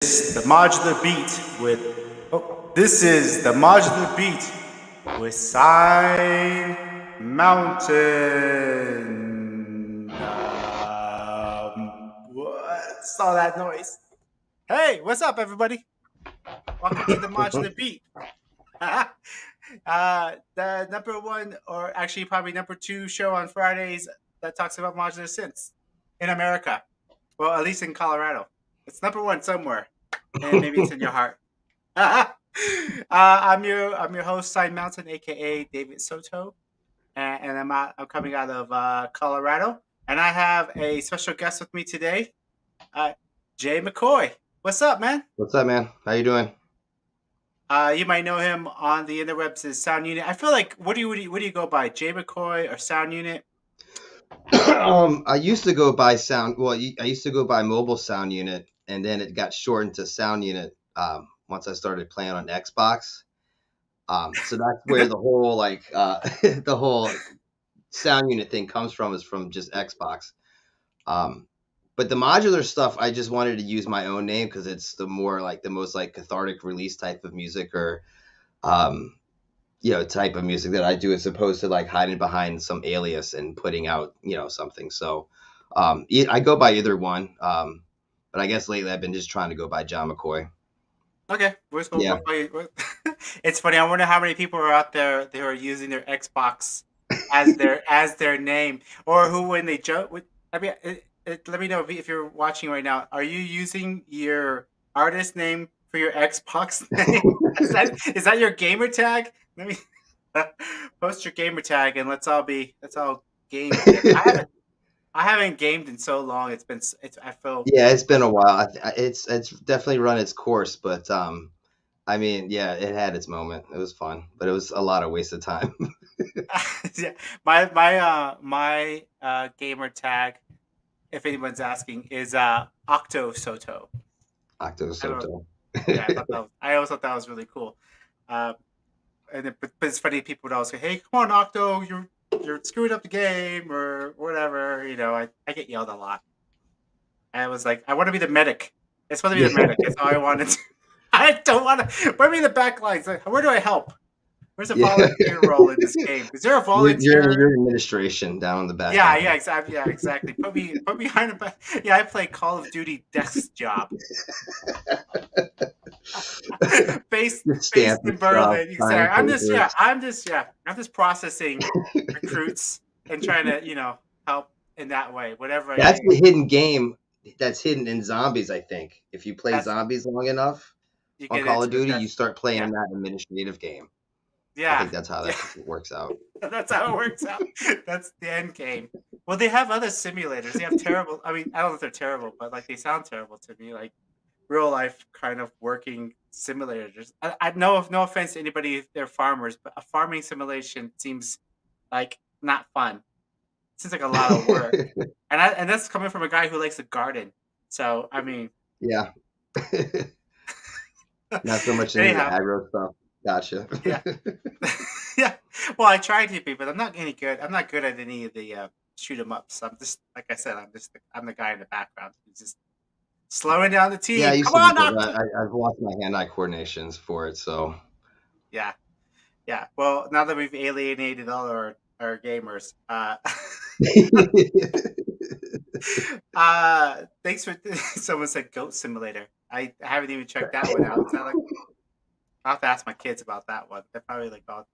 The modular beat with this is the modular beat with Sign Mountain. What's all that noise? Hey, what's up, everybody? Welcome to the modular beat. The number one, or actually probably number two show on Fridays that talks about modular synths in America. Well, at least in Colorado. It's number one somewhere, and maybe it's in your heart. I'm your host, Sign Mountain, aka David Soto, and I'm coming out of Colorado, and I have a special guest with me today, uh, Jay Mccoy. What's up, man? What's up, man? How you doing? You might know him on the interwebs as Sound Unit. I feel like what do you go by, Jay McCoy or Sound Unit? I used to go by sound. Well, I used to go by mobile sound unit, and then it got shortened to sound unit once I started playing on Xbox. So that's where the whole the whole sound unit thing comes from, is from just Xbox. Um, but the modular stuff, I just wanted to use my own name because it's the most like cathartic release type of music, or um, type of music that I do, as opposed to like hiding behind some alias and putting out, something. So I go by either one. But I guess lately I've been just trying to go by John McCoy. Okay, Yeah. it's funny. I wonder how many people are out there who are using their Xbox as their name, or who when they joke. I mean, let me know if you're watching right now. Are you using your artist name for your Xbox name? Is that your gamer tag? Let me post your gamer tag, and let's all game together. I haven't gamed in so long. I feel. Yeah, it's been a while. It's definitely run its course, but I mean, yeah, it had its moment. It was fun, but it was a lot of wasted time. Yeah, my gamer tag, if anyone's asking, is Octo Soto. Octo I don't. Soto. Yeah, I always thought that was really cool. Uh, but it's funny, people would always say, "Hey, come on, Octo, you're screwing up the game or whatever." I get yelled a lot. I was like, I want to be the medic. I just want to be Yeah. the medic. That's all I wanted. I don't want to. Put me in the back lines. Like, where do I help? Where's a Yeah. volunteer role in this game? Is there a You're volunteer? in administration down in the back Yeah, end. yeah, exactly. Yeah, exactly. Put me behind the back. Yeah, I play Call of Duty desk job, based Just based stamp in your stuff, Berlin. signing Exactly. papers. I'm just processing recruits and trying to help in that way. Whatever I That's can. the hidden game that's hidden in zombies, I think. If you play That's zombies long enough you on get Call of into it. Duty, you start playing Yeah, that administrative game. I yeah, think that's how yeah. that works out. That's how it works out. That's the end game. Well, they have other simulators. They have terrible. I mean, I don't know if they're terrible, but like they sound terrible to me. Like real life kind of working simulators. I know, no offense to anybody if they're farmers, but a farming simulation seems like not fun. It seems like a lot of work, and that's coming from a guy who likes to garden. So I mean, Yeah. Not so much into the anyhow, aggro stuff. Gotcha. yeah, yeah. Well, I try to be, but I'm not any good. I'm not good at any of the shoot 'em ups. I'm just like I said. I'm the guy in the background who's just slowing down the Yeah, I team. used Come to be on, good. Octo. I've lost my hand-eye coordinations for it, so. Yeah, yeah. Well, now that we've alienated all our gamers, thanks for someone said Goat Simulator. I haven't even checked that one out. Is that like I'll have to ask my kids about that one. They're probably like, oh,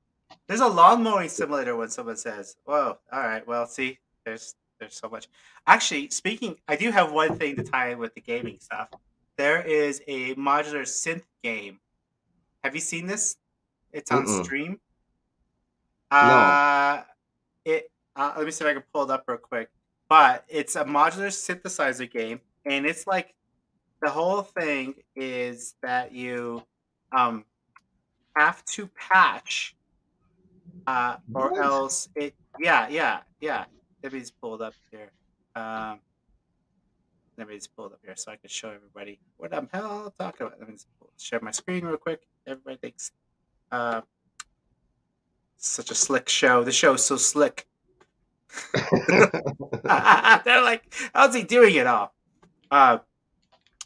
there's a lawn mowing simulator when someone says, "Whoa, all right, well, see, there's so much." Actually, speaking, I do have one thing to tie in with the gaming stuff. There is a modular synth game. Have you seen this? It's on Mm-mm. stream. No. Uh, it. Let me see if I can pull it up real quick. But it's a modular synthesizer game, and it's like the whole thing is that you um have to patch or What? else yeah. Let me just pull it up here. Um, let me just pull it up here so I can show everybody what I'm hell talking about. Let me just share my screen real quick. Everybody thinks uh, such a slick show. The show is so slick. They're like, how's he doing it all? Uh,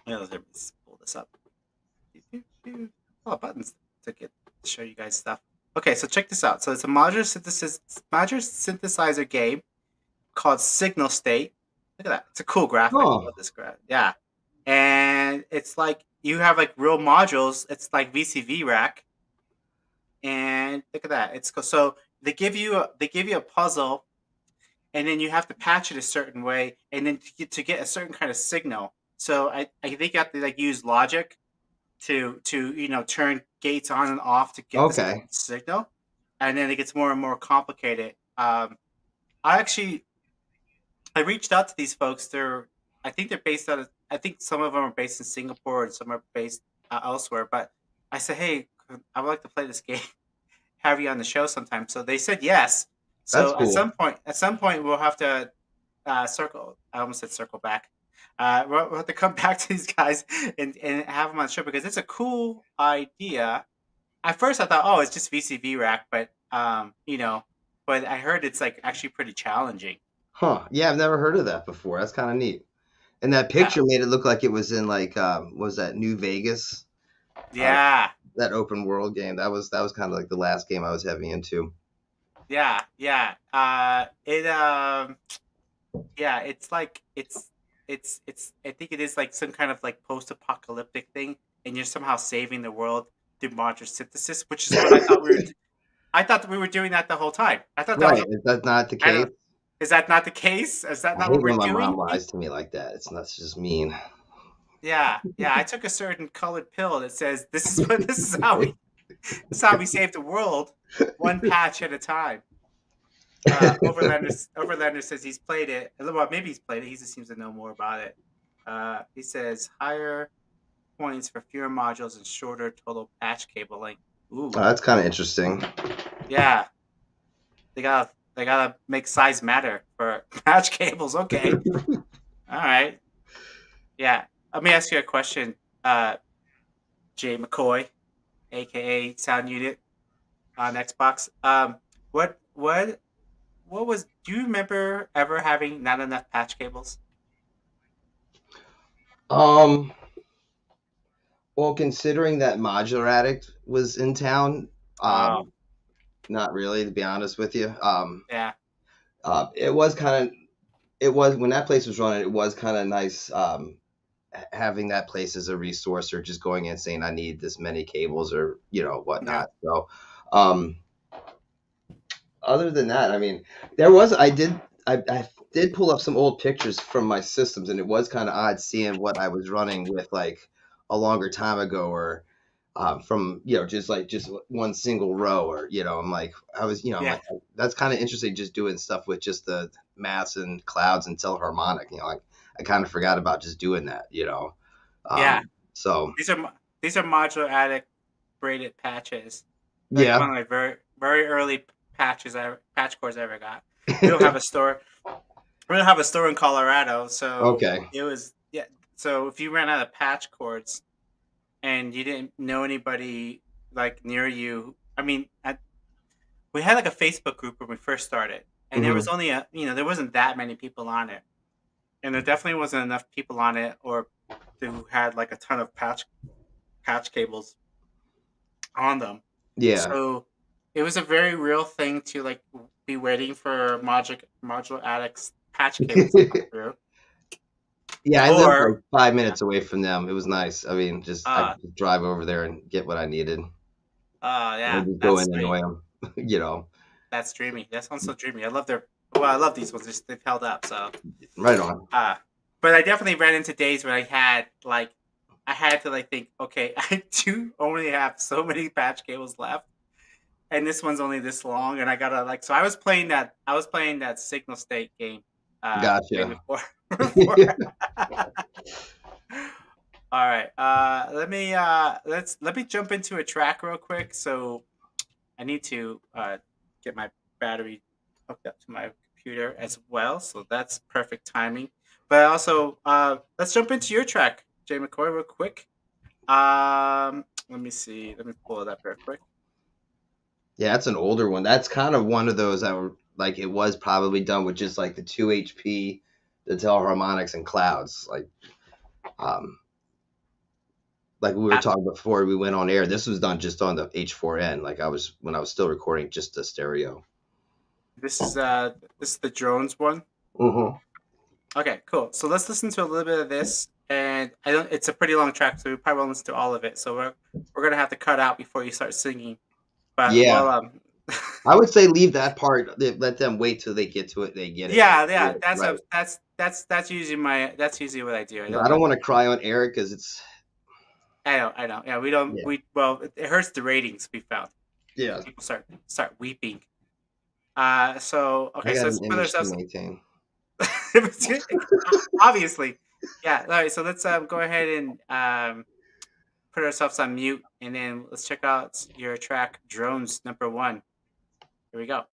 let me just pull this up. Oh, buttons to get to show you guys stuff. Okay, so check this out. So it's a modular synthesizer game called Signal State. Look at that. It's a cool graphic. I Oh, love this graphic. Yeah. And it's like you have like real modules. It's like VCV rack. And look at that. So they give you a puzzle, and then you have to patch it a certain way, and then to get a certain kind of signal. So I think you have to like use logic to turn gates on and off to get this okay. signal, and then it gets more and more complicated. I actually I reached out to these folks. I think they're based out of. I think some of them are based in Singapore and some are based elsewhere. But I said, hey, I would like to play this game. Have you on the show sometime? So they said yes. That's So cool. at some point, we'll have to circle. I almost said circle back. We'll have to come back to these guys and have them on the show because it's a cool idea. At first, I thought, oh, it's just VCV rack, but but I heard it's like actually pretty challenging. Huh. Yeah, I've never heard of that before. That's kind of neat. And that Yeah, picture made it look like it was in like was that New Vegas? Uh, yeah, that open world game. That was kind of like the last game I was heavy into. yeah, yeah. Yeah, it's like it's. I think it is like some kind of like post-apocalyptic thing, and you're somehow saving the world through modular synthesis, which is what I thought we were. I thought that we were doing that the whole time. I thought that was. Right. Is that not the I case? don't. Is that not the case? Is that I not what hate we're when my mom doing? lies to me like that. That's just mean. Yeah, yeah. I took a certain colored pill that says this is what this is how we save the world, one patch at a time. Overlander says he's played it. Well, maybe he's played it. He just seems to know more about it. He says higher points for fewer modules and shorter total patch cable length. Ooh, That's kind of interesting. yeah. They gotta make size matter for patch cables. Okay, all right. Yeah. Let me ask you a question, Jay McCoy, aka Sound Unit on Xbox. What what what was? Do you remember ever having not enough patch cables? um, well, considering that Modular Addict was in town, Oh, not really, to be honest with you. yeah, It was kind of it was when that place was running. It was kind of nice having that place as a resource, or just going in saying I need this many cables or yeah, whatnot. So, um, other than that, I mean, there was I did pull up some old pictures from my systems, and it was kind of odd seeing what I was running with like a longer time ago, or from just one single row, or I'm like I'm yeah, like that's kind of interesting, just doing stuff with just the maths and clouds and telharmonic. Like I kind of forgot about just doing that. yeah. So These are these are modular attic braided patches. Like yeah. one of my very early patch cores I ever got. We don't have a store. We don't have a store in Colorado, so Okay. it was yeah. So if you ran out of patch cords and you didn't know anybody like near you, I mean, we had like a Facebook group when we first started, and there was Hmm. only there wasn't that many people on it, and there definitely wasn't enough people on it or who had like a ton of patch cables on them. Yeah. So it was a very real thing to like be waiting for modular addicts patch cables to come through. Yeah, I lived Or like 5 yeah, minutes away from them. It was nice. I mean, just I uh could just drive over there and get what I needed, yeah, and just go that's in and sweet. annoy them. You know, That's dreamy. That sounds so dreamy. I love these ones. They've held up. So right on. uh but I definitely ran into days when I had to like think, okay, I do only have so many patch cables left, and this one's only this long, and I gotta like. So I was playing that Signal State game, way Gotcha. before. before. All right, let me jump into a track real quick. So I need to get my battery hooked up to my computer as well. So that's perfect timing. But also, let's jump into your track, Jay McCoy, real quick. Let me see. Let me pull it up real quick. Yeah, that's an older one. That's kind of one of those that were like it was probably done with just like the 2 HP, the telharmonics and clouds. Like, um, Like we were Uh, talking before we went on air. This was done just on the H4n. Like I was when I was still recording just the stereo. this is the drones one. Hmm. Okay, cool. So let's listen to a little bit of this, and I don't. It's a pretty long track, so we probably won't listen to all of it. So we're gonna have to cut out before you start singing. But Yeah, well, I would say leave that part. Let them wait till they get to it. They get it. yeah, yeah. Yeah, right. That's usually what I do. I I don't don't like. want to cry on air because it's I know. Yeah, we don't. yeah, Well, it hurts the ratings. We found if yeah. people start weeping. So I okay, so got let's an put image to ourselves. maintain. Obviously, yeah. All right, so let's go ahead and put ourselves on mute, and then let's check out your track "Drones" #1. Here we go.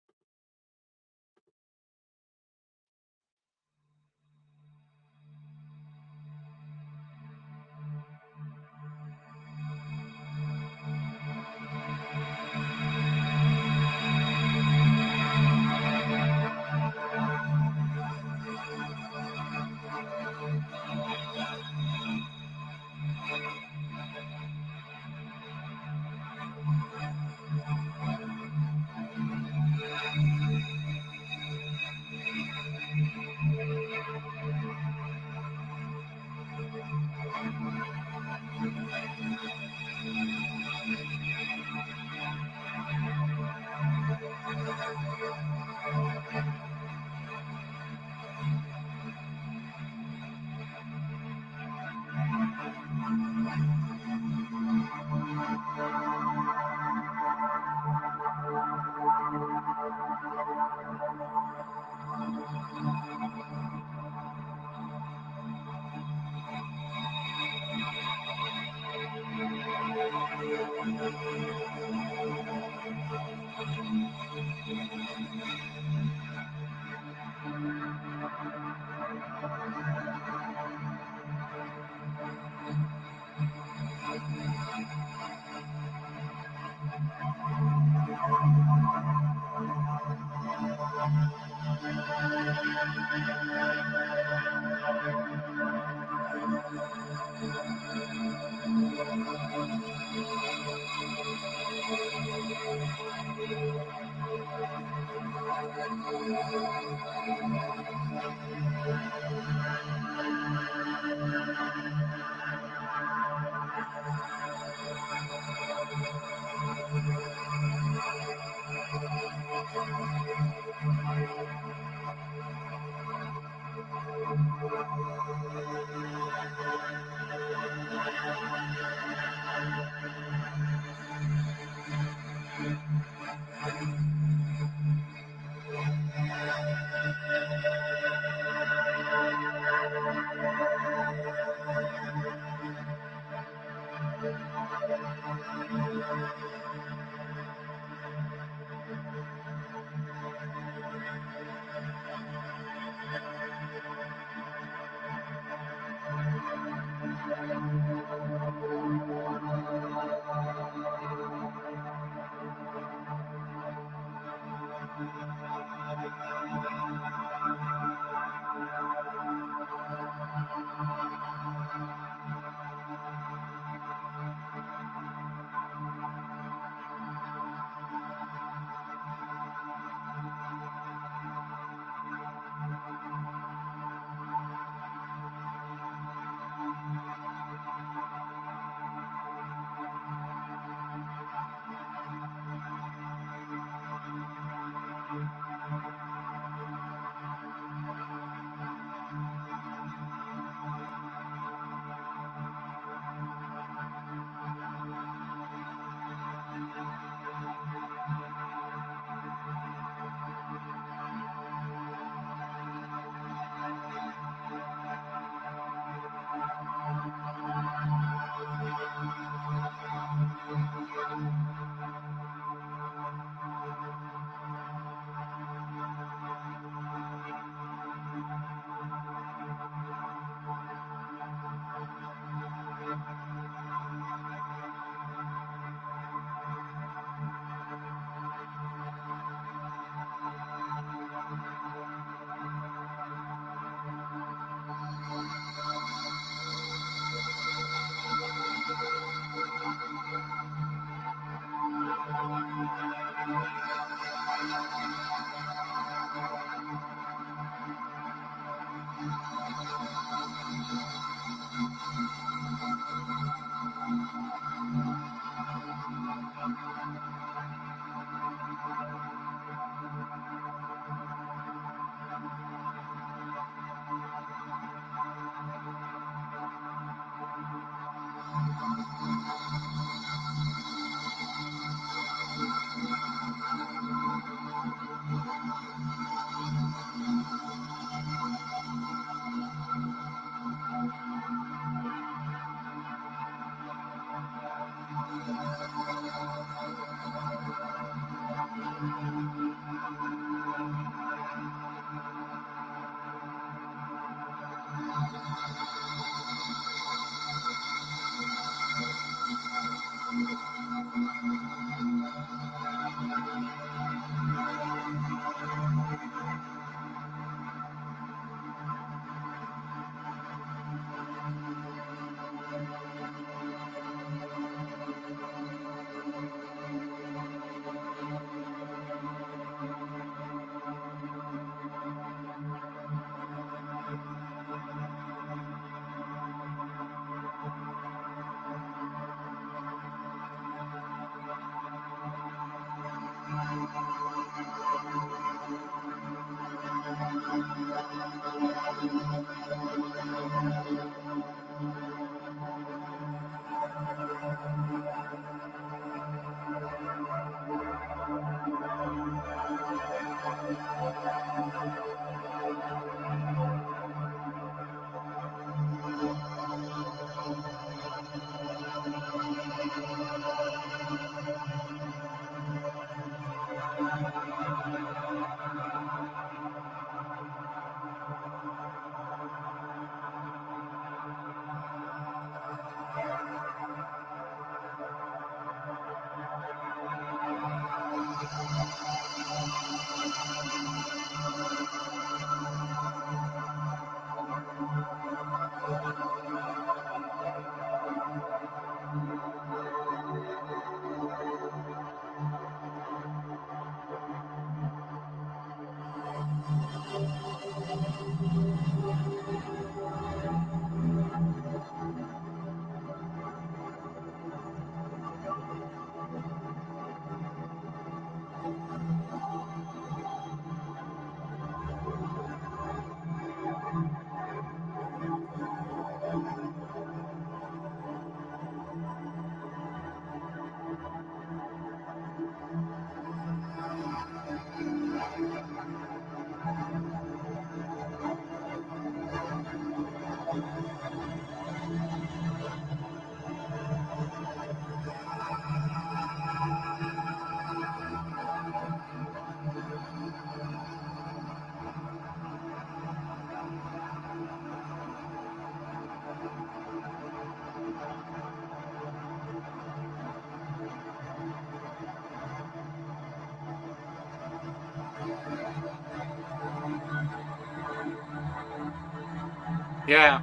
Yeah.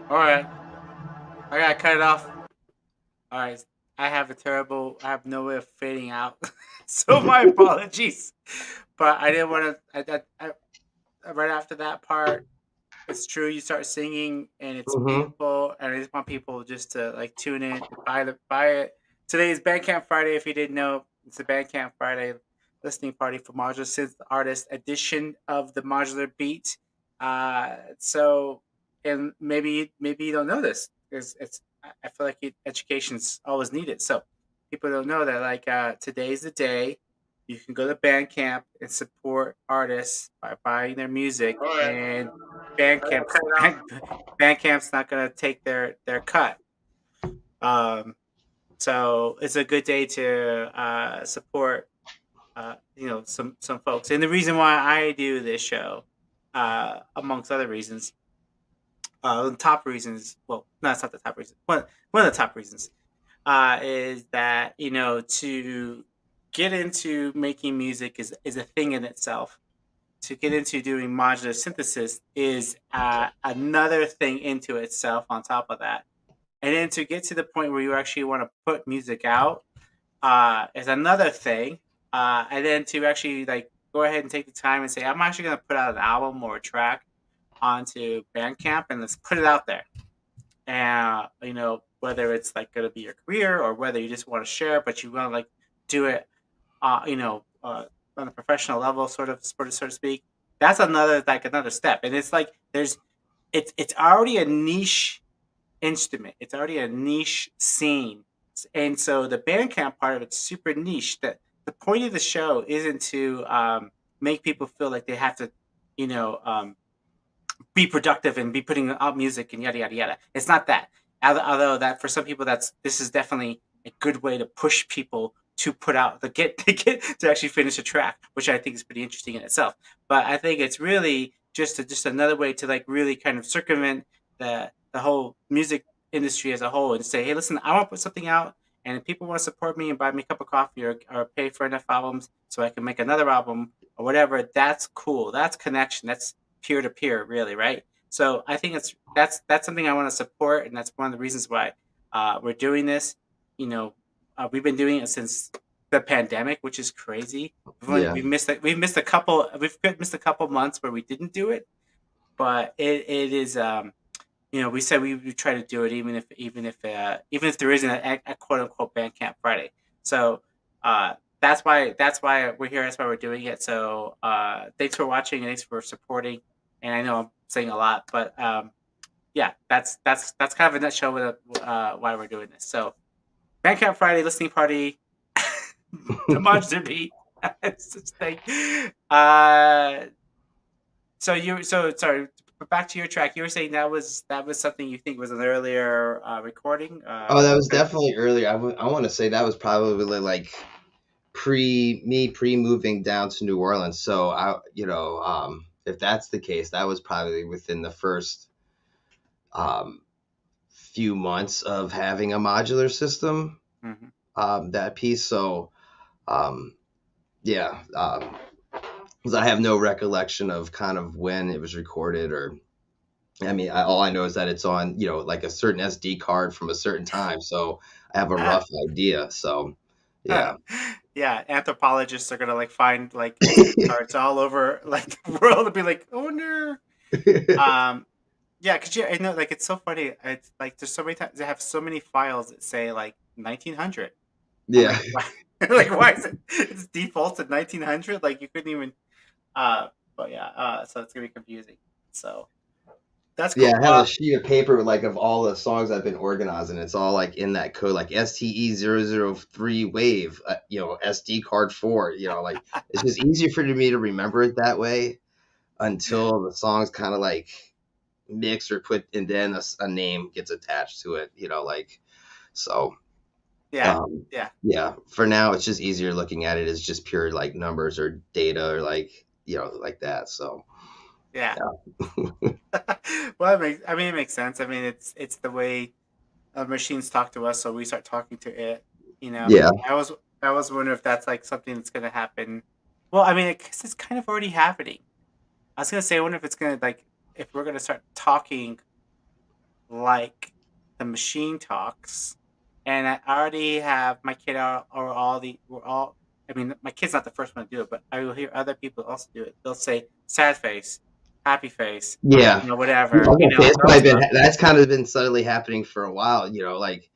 All right. I gotta cut it off. All right. I have no way of fading out. So my apologies. But I didn't want to. Right after that part, it's true. You start singing, and it's Mm-hmm. beautiful. And I just want people just to like tune in, buy it. Today is Bandcamp Friday. If you didn't know, it's the Bandcamp Friday listening party for Modular Synth Artist edition of the Modular Beat. So, and maybe you don't know this because I feel like education's always needed. So people don't know that like today's the day you can go to Bandcamp and support artists by buying their music, All right. and I gotta Bandcamp's cut it off. Bandcamp's not gonna take their cut. Um, so it's a good day to support some folks. And the reason why I do this show, amongst other reasons, the top reasons. Well, no, it's not the top reason. One of the top reasons is that to get into making music is a thing in itself. To get into doing modular synthesis is another thing into itself on top of that. And then to get to the point where you actually want to put music out is another thing. And then to actually like go ahead and take the time and say, I'm actually going to put out an album or a track onto Bandcamp and let's put it out there. And whether it's like going to be your career or whether you just want to share, but you want to like do it, on a professional level, so to speak. That's another step, and it's like it's already a niche instrument. It's already a niche scene, and so the Bandcamp part of it's super niche. That the point of the show isn't to make people feel like they have to, you know, um, be productive and be putting out music and yada yada yada. It's not that. Although that for some people, this is definitely a good way to push people to put out the get to actually finish a track, which I think is pretty interesting in itself. But I think it's really just another way to like really kind of circumvent the whole music industry as a whole and say, hey, listen, I want to put something out, and if people want to support me and buy me a cup of coffee or pay for enough albums so I can make another album or whatever, that's cool. That's connection. That's peer to peer, really, right? So I think that's something I want to support, and that's one of the reasons why we're doing this. You know, we've been doing it since the pandemic, which is crazy. Yeah. We've missed a couple months where we didn't do it, but it is we said we would try to do it even if there isn't a quote unquote Bandcamp Friday. So that's why we're here. That's why we're doing it. So thanks for watching and thanks for supporting. And I know I'm saying a lot, but yeah, that's kind of a nutshell with why we're doing this. So Bandcamp Friday listening party, the monster beat. It's just like, so sorry. But back to your track, you were saying that was something you think was an earlier recording. Oh, that was definitely earlier. I want to say that was probably like pre moving down to New Orleans. So if that's the case, that was probably within the first um, few months of having a modular system. Mhm. That piece. So um, yeah, 'cause I have no recollection of kind of when it was recorded or. I mean, all I know is that it's on, like a certain SD card from a certain time. So I have a rough idea. So, yeah. Yeah, anthropologists are gonna like find like SD cards all over like the world and be like, "I wonder." Um, yeah, cause I know like it's so funny. It's like there's so many times they have so many files that say like 1900. I'm Yeah. like, why? Like, why is it? It's defaulted 1900. Like you couldn't even. Uh, but yeah. So it's gonna be confusing. So that's Yeah, cool. I have a sheet of paper like of all the songs I've been organizing. It's all like in that code, like STE003 wave, SD card 4, like it's just easier for me to remember it that way until the song's kind of like mixed or put, and then a name gets attached to it, like so. Yeah, Um, yeah, yeah, for now it's just easier looking at it as just pure like numbers or data or like like that. So yeah. yeah, Well, it makes sense. I mean, it's the way machines talk to us, so we start talking to it. You know, yeah, I was wondering if that's like something that's gonna happen. Well, I mean, I guess it's kind of already happening. I was gonna say, I wonder if it's gonna like if we're gonna start talking like the machine talks. And I already have my kid or all the we're all. I mean, my kid's not the first one to do it, but I will hear other people also do it. They'll say sad face, happy face, yeah. I whatever. was gonna say, Girl stuff. that's kind of been subtly happening for a while. Like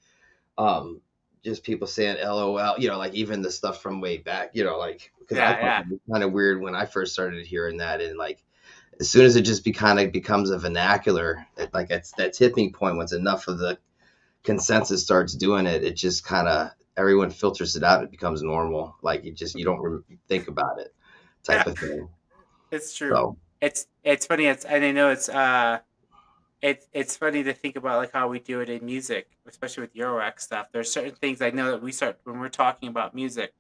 um, just people saying LOL. Like even the stuff from way back. Like because I Yeah, thought yeah, it was kind of weird when I first started hearing that, and like as soon as it just kind of becomes a vernacular, like it's that tipping point once enough of the consensus starts doing it, it just kind of everyone filters it out. It becomes normal. Like you don't think about it, type of thing. it's true. So It's funny. And I know it's funny to think about like how we do it in music, especially with Eurorack stuff. There's certain things I know that we start when we're talking about music.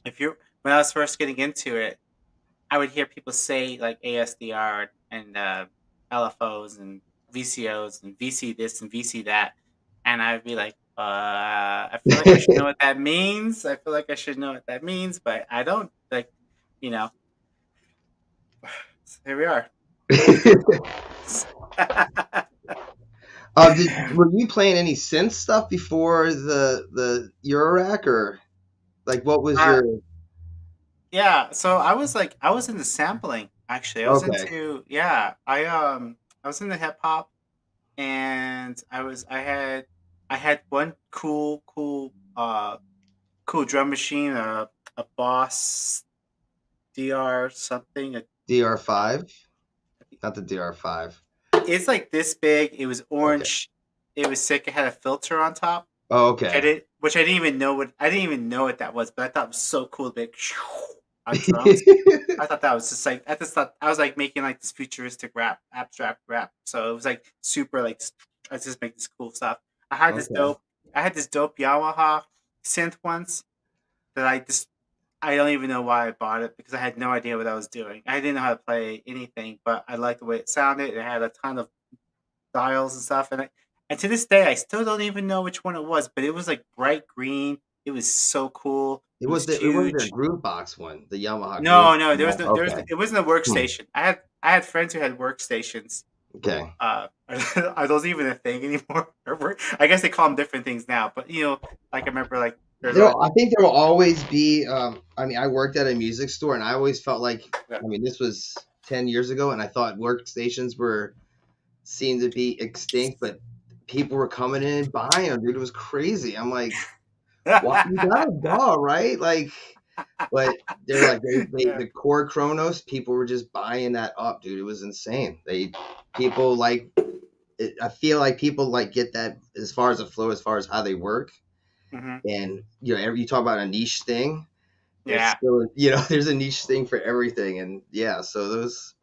If you When I was first getting into it, I would hear people say like ASDR and LFOs and VCOs and VC this and VC that, and I'd be like, I feel like I should know what that means. I feel like I should know what that means, but I don't. Like, you know, so here we are. were you playing any synth stuff before the Eurorack, or like what was uh, your yeah, so I was into sampling actually. I was okay? into I was into hip hop and I had one cool drum machine, a Boss DR something. DR5, not the DR5. It's like this big. It was Okay. orange. It was sick. It had a filter on top, Oh, okay. which I didn't even know what that was, but I thought it was so cool. Big on drums. I thought that was just like I just thought I was like making like this futuristic rap, abstract rap. So it was like super like I just make this cool stuff. I had this Okay. dope. I had this dope Yamaha synth once that I don't even know why I bought it because I had no idea what I was doing. I didn't know how to play anything, but I liked the way it sounded. It had a ton of dials and stuff, and to this day, I still don't even know which one it was, but it was like bright green. It was so cool. It was It wasn't their huge. groove box one, the Yamaha groove. No, no, No. Okay. it wasn't a Hmm. workstation. I had friends who had workstations. Okay. Are those even a thing anymore? I guess they call them different things now, but like I remember, like there's always I think there will always be. I mean, I worked at a music store, and I always felt like, yeah. I mean, this was 10 years ago, and I thought workstations were seemed to be extinct, but people were coming in and buying them, dude. It was crazy. I'm like, well, you got a DAW, right? Like, but they're like Yeah. the core Chronos, people were just buying that up, dude. It was insane. People like I feel like people like get that as far as the flow, as far as how they work, Hmm. and you talk about a niche thing. There's Yeah. still there's a niche thing for everything, and yeah, so those.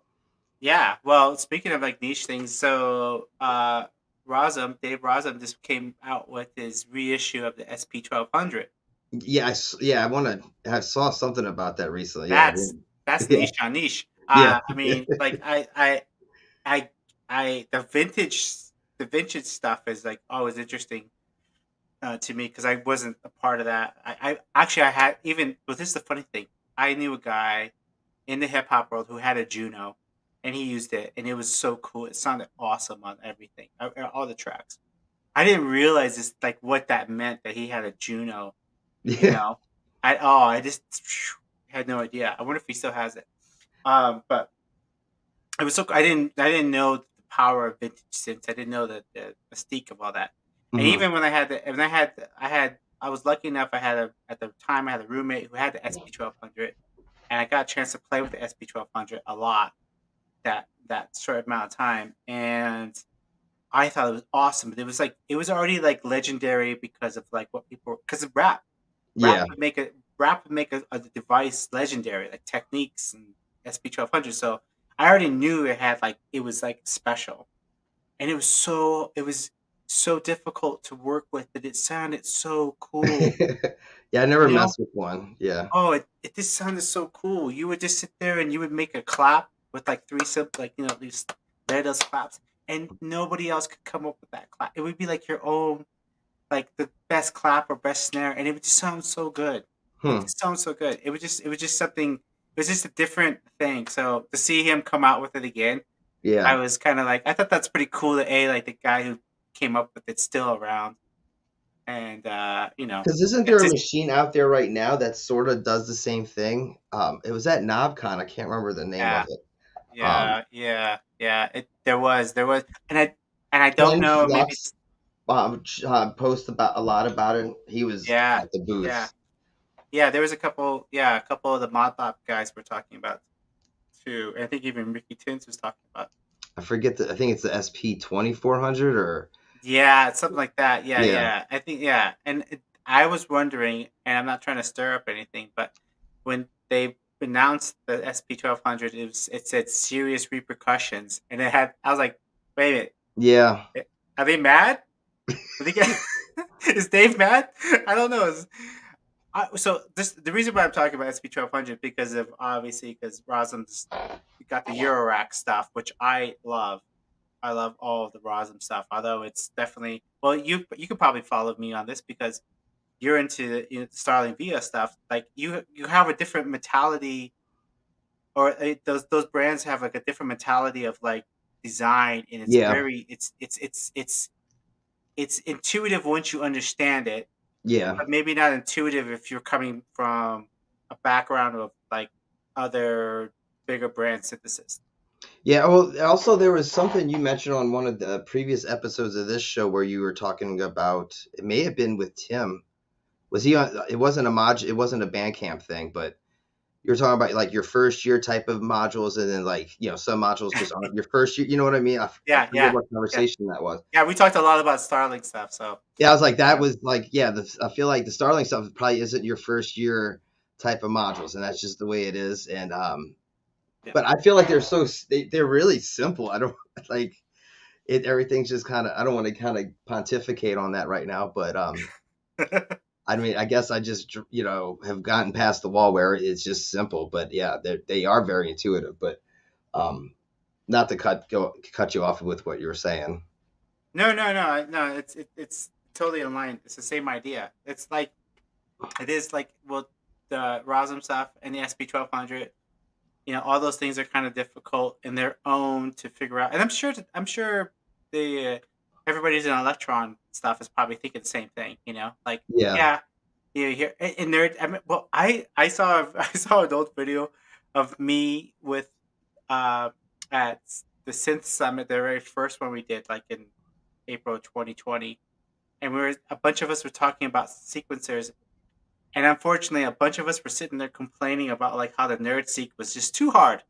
Yeah. Well, speaking of like niche things, so Dave Rosum just came out with his reissue of the SP 1200. Yeah, yeah, I saw something about that recently. Yeah, That's that's yeah, niche on niche. yeah. I mean, like I the vintage stuff is like always interesting to me because I wasn't a part of that. I actually I had even well this is the funny thing. I knew a guy in the hip hop world who had a Juno and he used it and it was so cool. It sounded awesome on everything. All the tracks. I didn't realize this like what that meant that he had a Juno, you Yeah. know. I just had no idea. I wonder if he still has it. But it was so I didn't know the power of vintage synths. I didn't know the mystique of all that. And Hmm. even when I had the when I was lucky enough at the time I had a roommate who had the SP 1200 and I got a chance to play with the SP 1200 a lot that short amount of time and I thought it was awesome. But it was already like legendary because of like what people because of Yeah. rap would make a device legendary, like techniques and SP 1200. So I already knew it was like special, and it was so difficult to work with, but it sounded so cool. Yeah, I never You know? messed with one. Yeah. Oh, it just sounded so cool. You would just sit there and you would make a clap with like three simple, like these those claps, and nobody else could come up with that clap. It would be like your own like the best clap or best snare, and it would just sound so good. It would Hmm. just sound so good. It was just something. It was just a different thing. So to see him come out with it again, I Yeah. was kind of like, I thought that's pretty cool. That like the guy who came up with it's still around, and Because isn't there it's a just machine out there right now that sort of does the same thing? It was at NobCon. I can't remember the name of yeah, it. Um, yeah. There was, and I don't Ken know. Maybe Flux post about a lot about it. He was yeah, at the yeah, booth. yeah. There was a couple of the mod lab guys were talking about too. I think even Ricky Tins was talking about. I forget I think it's the SP 2400 or Yeah, it's something like that. Yeah, yeah. yeah. I think yeah. I was wondering, and I'm not trying to stir up anything, but when they announced the SP 1200, it said serious repercussions, and I was like, wait a minute, Yeah. are they mad? Are they get, is Dave mad? I don't know. So the reason why I'm talking about SP 1200 because of obviously because Rosum's got the Eurorack stuff, which I love. I love all of the Rosum stuff. Although it's definitely well, you could probably follow me on this because you're into the Starling Via stuff. Like you have a different mentality, or those brands have like a different mentality of like design, and it's Yeah. very it's intuitive once you understand it, Yeah. but maybe not intuitive if you're coming from a background of like other bigger brand synthesis. Yeah, well, also there was something you mentioned on one of the previous episodes of this show where you were talking about, it may have been with Tim. Was he on, it wasn't it wasn't a Bandcamp thing, but you were talking about like your first year type of modules and then like, some modules just aren't your first year, you know what I mean? I Yeah, forget yeah, what yeah, conversation that was. yeah. We talked a lot about Starling stuff, so Yeah, I was like, that yeah, was like, yeah, I feel like the Starling stuff probably isn't your first year type of modules, and that's just the way it is. And yeah. but I feel like they're really simple. I don't like. everything's just kind of, I don't want to kind of pontificate on that right now, but I mean, I guess I just, have gotten past the wall where it's just simple, but yeah, they are very intuitive, but um, not to cut you off with what you were saying. No, no, no, no. It's totally in line. It's the same idea. It's like it is like well, the Rosm stuff and the SP 1200. All those things are kind of difficult in their own to figure out. And I'm sure the everybody's in electron stuff is probably thinking the same thing. Like Yeah. yeah, here and there. I mean, well, I saw I saw an old video of me with uh at the Synth Summit, the very first one we did, like in April 2020, and a bunch of us were talking about sequencers, and unfortunately, a bunch of us were sitting there complaining about like how the nerd seek was just too hard.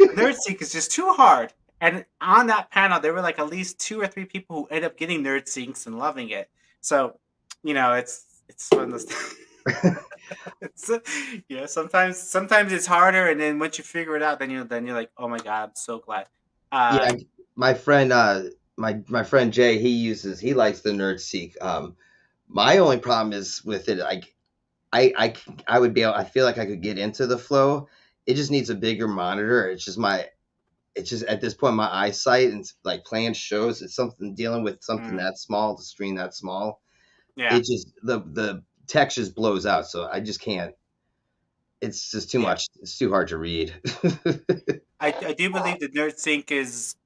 The nerd seek is just too hard. And on that panel, there were like at least two or three people who ended up getting nerd seeks and loving it. So, it's one of those. It's sometimes it's harder, and then once you figure it out, then you're like, oh my god, I'm so glad. Uh, Yeah, my friend, my friend Jay, he likes the Nerd Seek. My only problem is with it, I would be able, I feel like I could get into the flow. It just needs a bigger monitor. It's just at this point my eyesight and like playing shows, it's something dealing with something mm, that small, the screen that small. yeah, It just the text just blows out, so I just can't. It's just too yeah. much. It's too hard to read. I do believe the nerd sync is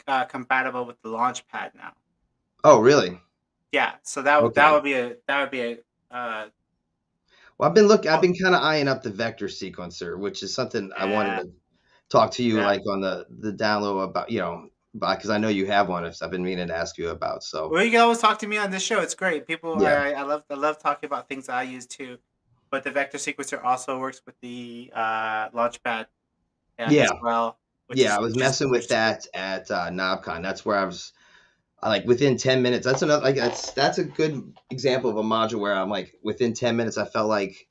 compatible with the Launchpad now. Oh, really? Yeah, so that Okay. would be a uh, Well, I've oh, been kind of eyeing up the vector sequencer, which is something I wanted yeah, to talk to you yeah. like on the down low about, because I know you have one. I've been meaning to ask you about. So Well, you can always talk to me on this show. It's great. People, yeah, I love talking about things I use too. But the vector sequencer also works with the Launchpad as yeah, well, which yeah. is I was which is messing with which is great. that at NobCon. That's where I like within 10 minutes. That's another like that's a good example of a module where I'm like within 10 minutes. I felt like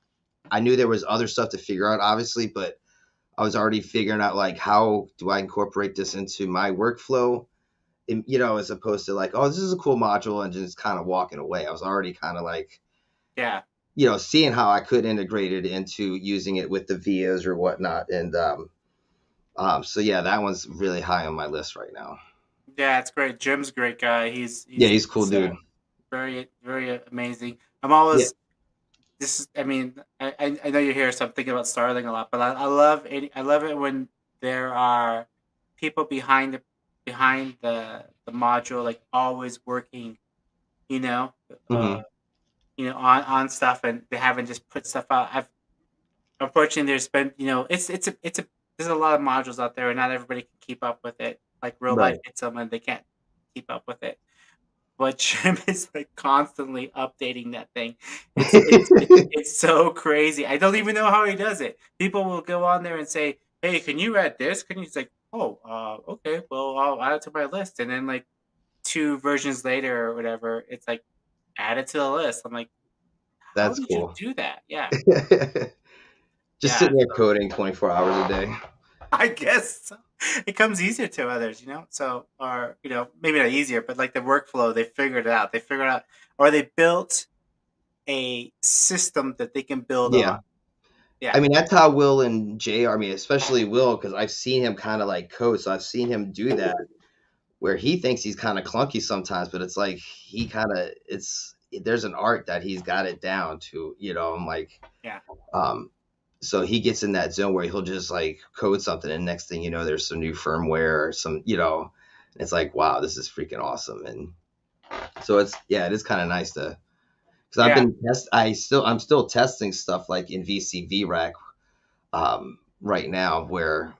I knew there was other stuff to figure out, obviously, but I was already figuring out like how do I incorporate this into my workflow, as opposed to like, oh, this is a cool module and just kind of walking away. I was already kind of like, Yeah, seeing how I could integrate it into using it with the vias or whatnot. And so yeah, that one's really high on my list right now. yeah, it's great. Jim's a great guy. He's Yeah, he's, he's a cool he's dude. very very amazing. I'm Yeah. always this is. I mean, I know you're here, so I'm thinking about Starling a lot. But I love it when there are people behind the module, like always working. You know, uh, Hmm. on stuff, and they haven't just put stuff out. I've Unfortunately, there's been there's a lot of modules out there, and not everybody can keep up with it. Like real life Right. hits them, and they can't keep up with it. But Jim is like constantly updating that thing. It's so crazy. I don't even know how he does it. People will go on there and say, "Hey, can you add this?" Can you? He's like, "Oh, okay. Well, I'll add it to my list." And then like two versions later or whatever, it's like add it to the list. I'm like, how That's did you cool. do that? Yeah, Just yeah. sitting there So coding 24 hours a day. I guess so. It comes easier to others. So or maybe not easier, but like the workflow, they figured it out. They figured out, or they built a system that they can build on. Yeah. Yeah, I mean, that's how Will and Jay are. I mean, especially Will, because I've seen him kind of like code. So I've seen him do that where he thinks he's kind of clunky sometimes, but it's like he kind of, there's an art that he's got it down to, I'm like, yeah, um, so he gets in that zone where he'll just like code something, and next thing you know, there's some new firmware or some, it's like, wow, this is freaking awesome. And so it is kind of nice to, because yeah. I'm still testing stuff like in VCV rack right now where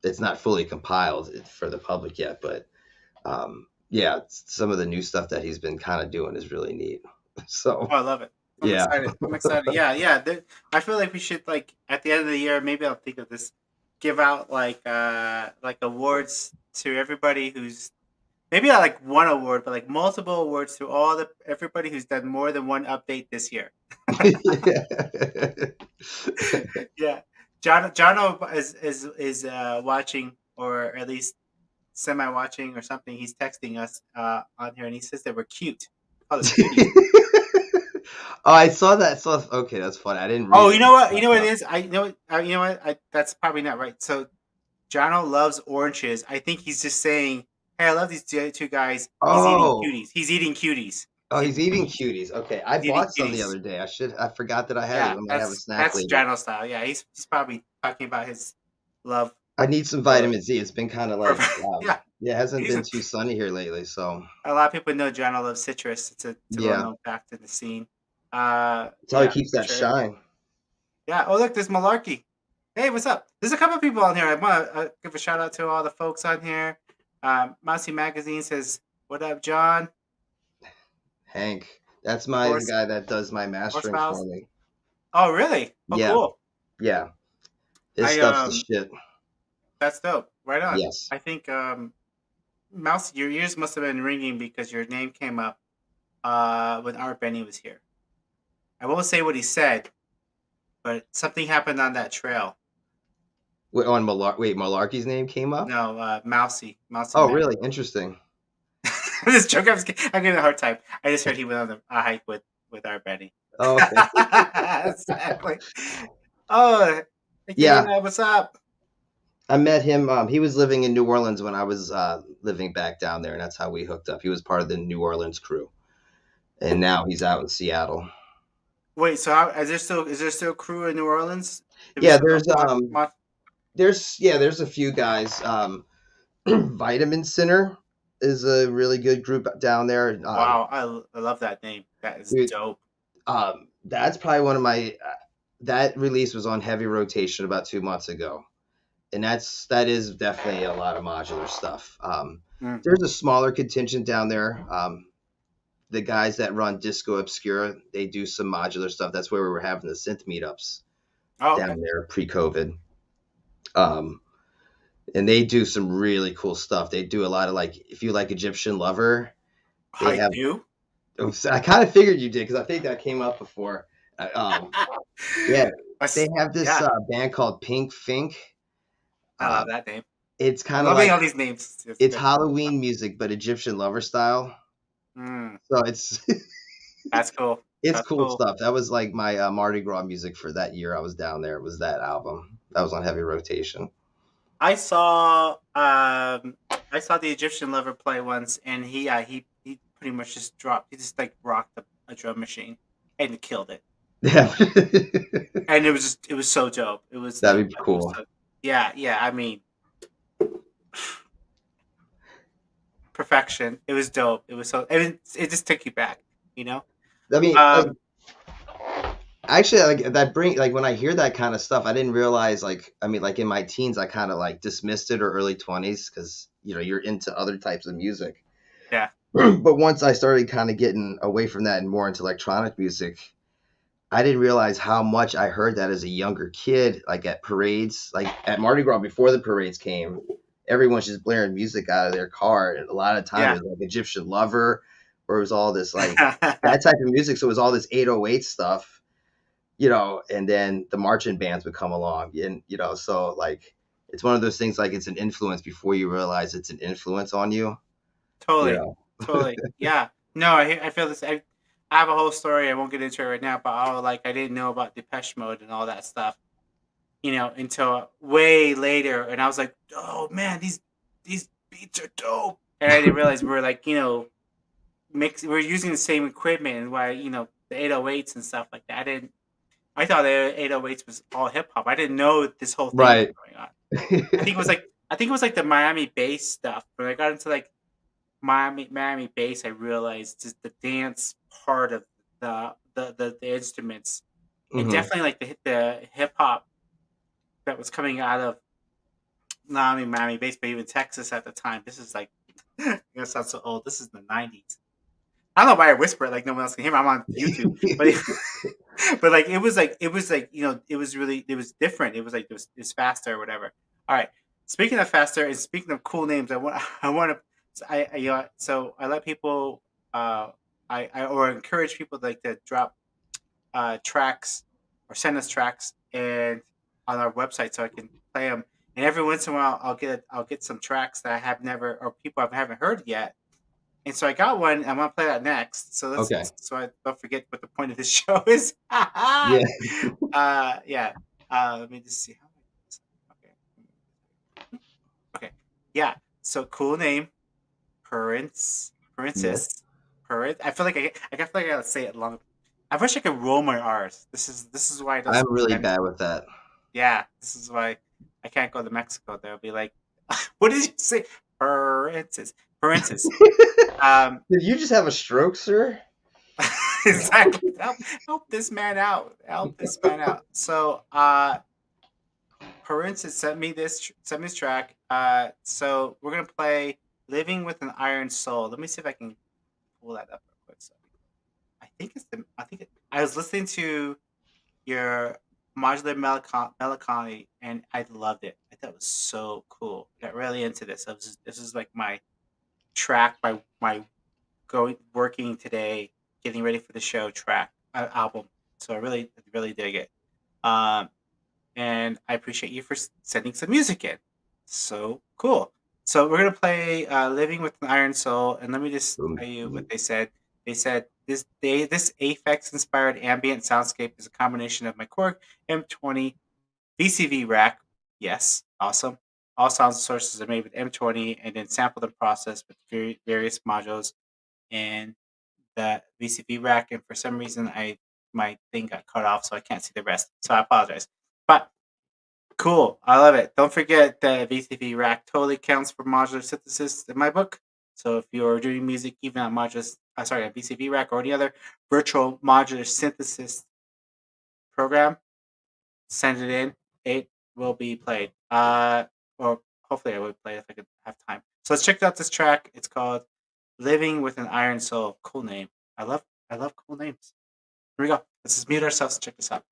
it's not fully compiled for the public yet, but yeah, some of the new stuff that he's been kind of doing is really neat. So Oh, I love it. I'm yeah, excited. I'm excited. Yeah, yeah. I feel like we should like at the end of the year, maybe I'll think of this. Give out like awards to everybody who's maybe not like one award, but like multiple awards to everybody who's done more than one update this year. Yeah, John is watching, or at least semi-watching or something. He's texting us on here, and he says that we're cute. Call us cuties. Oh, I saw that. So okay, that's funny. I didn't read Oh, it. you know what? You know what it is? You know what? That's probably not right. So Jono loves oranges. I think he's just saying, "Hey, I love these two guys. He's eating Oh, cuties. He's eating cuties. oh, He's he's eating eating cuties. cuties. Okay, I He's eating bought some the cuties." other day. I forgot that I had it. Yeah, I might have a snack that's later. Jono style. Yeah, he's probably talking about his love I need some for vitamin Z. It's been kind of for like, yeah. yeah, it hasn't He's been too sunny here lately. So a lot of people know Jono loves citrus. It's a little yeah, known fact in the scene. it's how he Yeah, keeps for that sure. shine. Yeah. Oh, look, there's Malarkey. Hey, what's up? There's a couple of people on here. I want to give a shout out to all the folks on here. Mousy Magazine says, "What up, John?" Hank, that's my the Horse guy that does my Horse mastering for Files. me. Oh, really? Oh, Yeah, cool. yeah, his I stuff's the shit. That's dope. Right on. Yes. I think Mouse, your ears must have been ringing because your name came up when Art Benny was here. I won't say what he said, but something happened on that trail. Wait, Malarkey's name came up. No, Mousy Oh, Mag. really? Interesting. I'm just joking. I'm giving a hard time. I just heard he went on a hike with Art Benny. Oh, okay. Exactly. Oh, Yeah, AKA, what's up? I met him. He was living in New Orleans when I was living back down there, and that's how we hooked up. He was part of the New Orleans crew, and now he's out in Seattle. Wait, so is there still crew in New Orleans? Do we Yeah, still there's a few guys. Vitamin Center is a really good group down there. Wow, I love that name. That is Dude, dope. that's probably one of my. That release was on heavy rotation about 2 months ago, and that is definitely a lot of modular stuff. Mm. There's a smaller contingent down there. The guys that run Disco Obscura, they do some modular stuff. That's where we were having the synth meetups Oh, okay. down there pre-COVID. Um, and they do some really cool stuff. They do a lot of like, if you like Egyptian Lover, they I have. do. I kind of figured you did because I think that came up before. Yeah, they have this Yeah, band called Pink Fink. I Uh, love that name. it's I'm kind of loving like all these names. It's it's good. Halloween music, but Egyptian Lover style. Mm, So it's that's cool. it's That's cool cool. stuff. That was like my Mardi Gras music for that year I was down there. Was that album that was on heavy rotation? I saw the Egyptian Lover play once, and he pretty much just dropped. He just like rocked a drum machine and killed it. Yeah, And it was so dope. It was like that'd be it was cool. so, yeah. I mean, perfection. It was dope. It was so it just took you back, you know. I mean, like Um, actually, like that bring like when I hear that kind of stuff, I didn't realize like I mean like in my teens I kind of like dismissed it or early 20s because you're into other types of music. yeah, But once I started kind of getting away from that and more into electronic music, I didn't realize how much I heard that as a younger kid, like at parades, like at Mardi Gras before the parades came. Everyone's just blaring music out of their car, and a lot of time yeah. it was like Egyptian Lover, or it was all this like that type of music. So it was all this 808 stuff, and then the marching bands would come along, and so like it's one of those things like it's an influence before you realize it's an influence on you, you Totally, know. totally. Yeah. No, I feel this. I have a whole story. I won't get into it right now, but I didn't know about Depeche Mode and all that stuff, until way later, and I was like, oh man, these beats are dope, and I didn't realize we were like, we're using the same equipment, and why the 808s and stuff like that. I thought the 808s was all hip hop. I didn't know this whole thing was Right. going on. I think it was like the Miami bass stuff. When I got into like Miami bass, I realized just the dance part of the instruments, and Hmm. definitely like the hip hop that was coming out of not only Miami bass, but even Texas at the time. This is like it sounds so old. This is the '90s. I don't know why I whisper it like no one else can hear me. I'm on YouTube, but but like it was like it was different. It was faster or whatever. All right. Speaking of faster and speaking of cool names, I want to so I let people I or encourage people like to drop tracks or send us tracks and on our website so I can play them. And every once in a while, I'll get some tracks that I have never or people I haven't heard yet. And so I got one. I'm gonna play that next. So Okay. so I don't forget what the point of this show is. Yeah. Yeah. Let me just see how I do this. Okay. Okay. Yeah. So cool name. Prince. Yes. Princess. Prince. I feel like I gotta say it long. I wish I could roll my R's. This is why I don't I'm speak really Spanish. bad with that. Yeah. This is why I can't go to Mexico. They'll be like, what did you say? Princess. Princess. Um, Did you just have a stroke, sir? exactly. Help this man out. Help this man out. So Prince sent me this track. So we're gonna play "Living with an Iron Soul." Let me see if I can pull that up real quick. So I was listening to your modular melancholy, and I loved it. I thought it was so cool. I got really into this. This is like my track, my going working today, getting ready for the show track album. So I really dig it. Um, and I appreciate you for sending some music in. So cool. So we're gonna play "Living with an Iron Soul," and let me just Boom, tell you what boom. they said. They said this Aphex inspired ambient soundscape is a combination of my Korg M20 VCV rack. Yes, awesome. All sound sources are made with M20 and then sampled and processed with various modules and the VCV rack. And for some reason, my thing got cut off, so I can't see the rest. So I apologize. But cool. I love it. Don't forget that VCV rack totally counts for modular synthesis in my book. So if you're doing music even on a VCV rack or any other virtual modular synthesis program, send it in. It will be played. Or hopefully I would play if I could have time. So let's check out this track. It's called "Living with an Iron Soul." Cool name. I love cool names. Here we go. Let's just mute ourselves and check this out.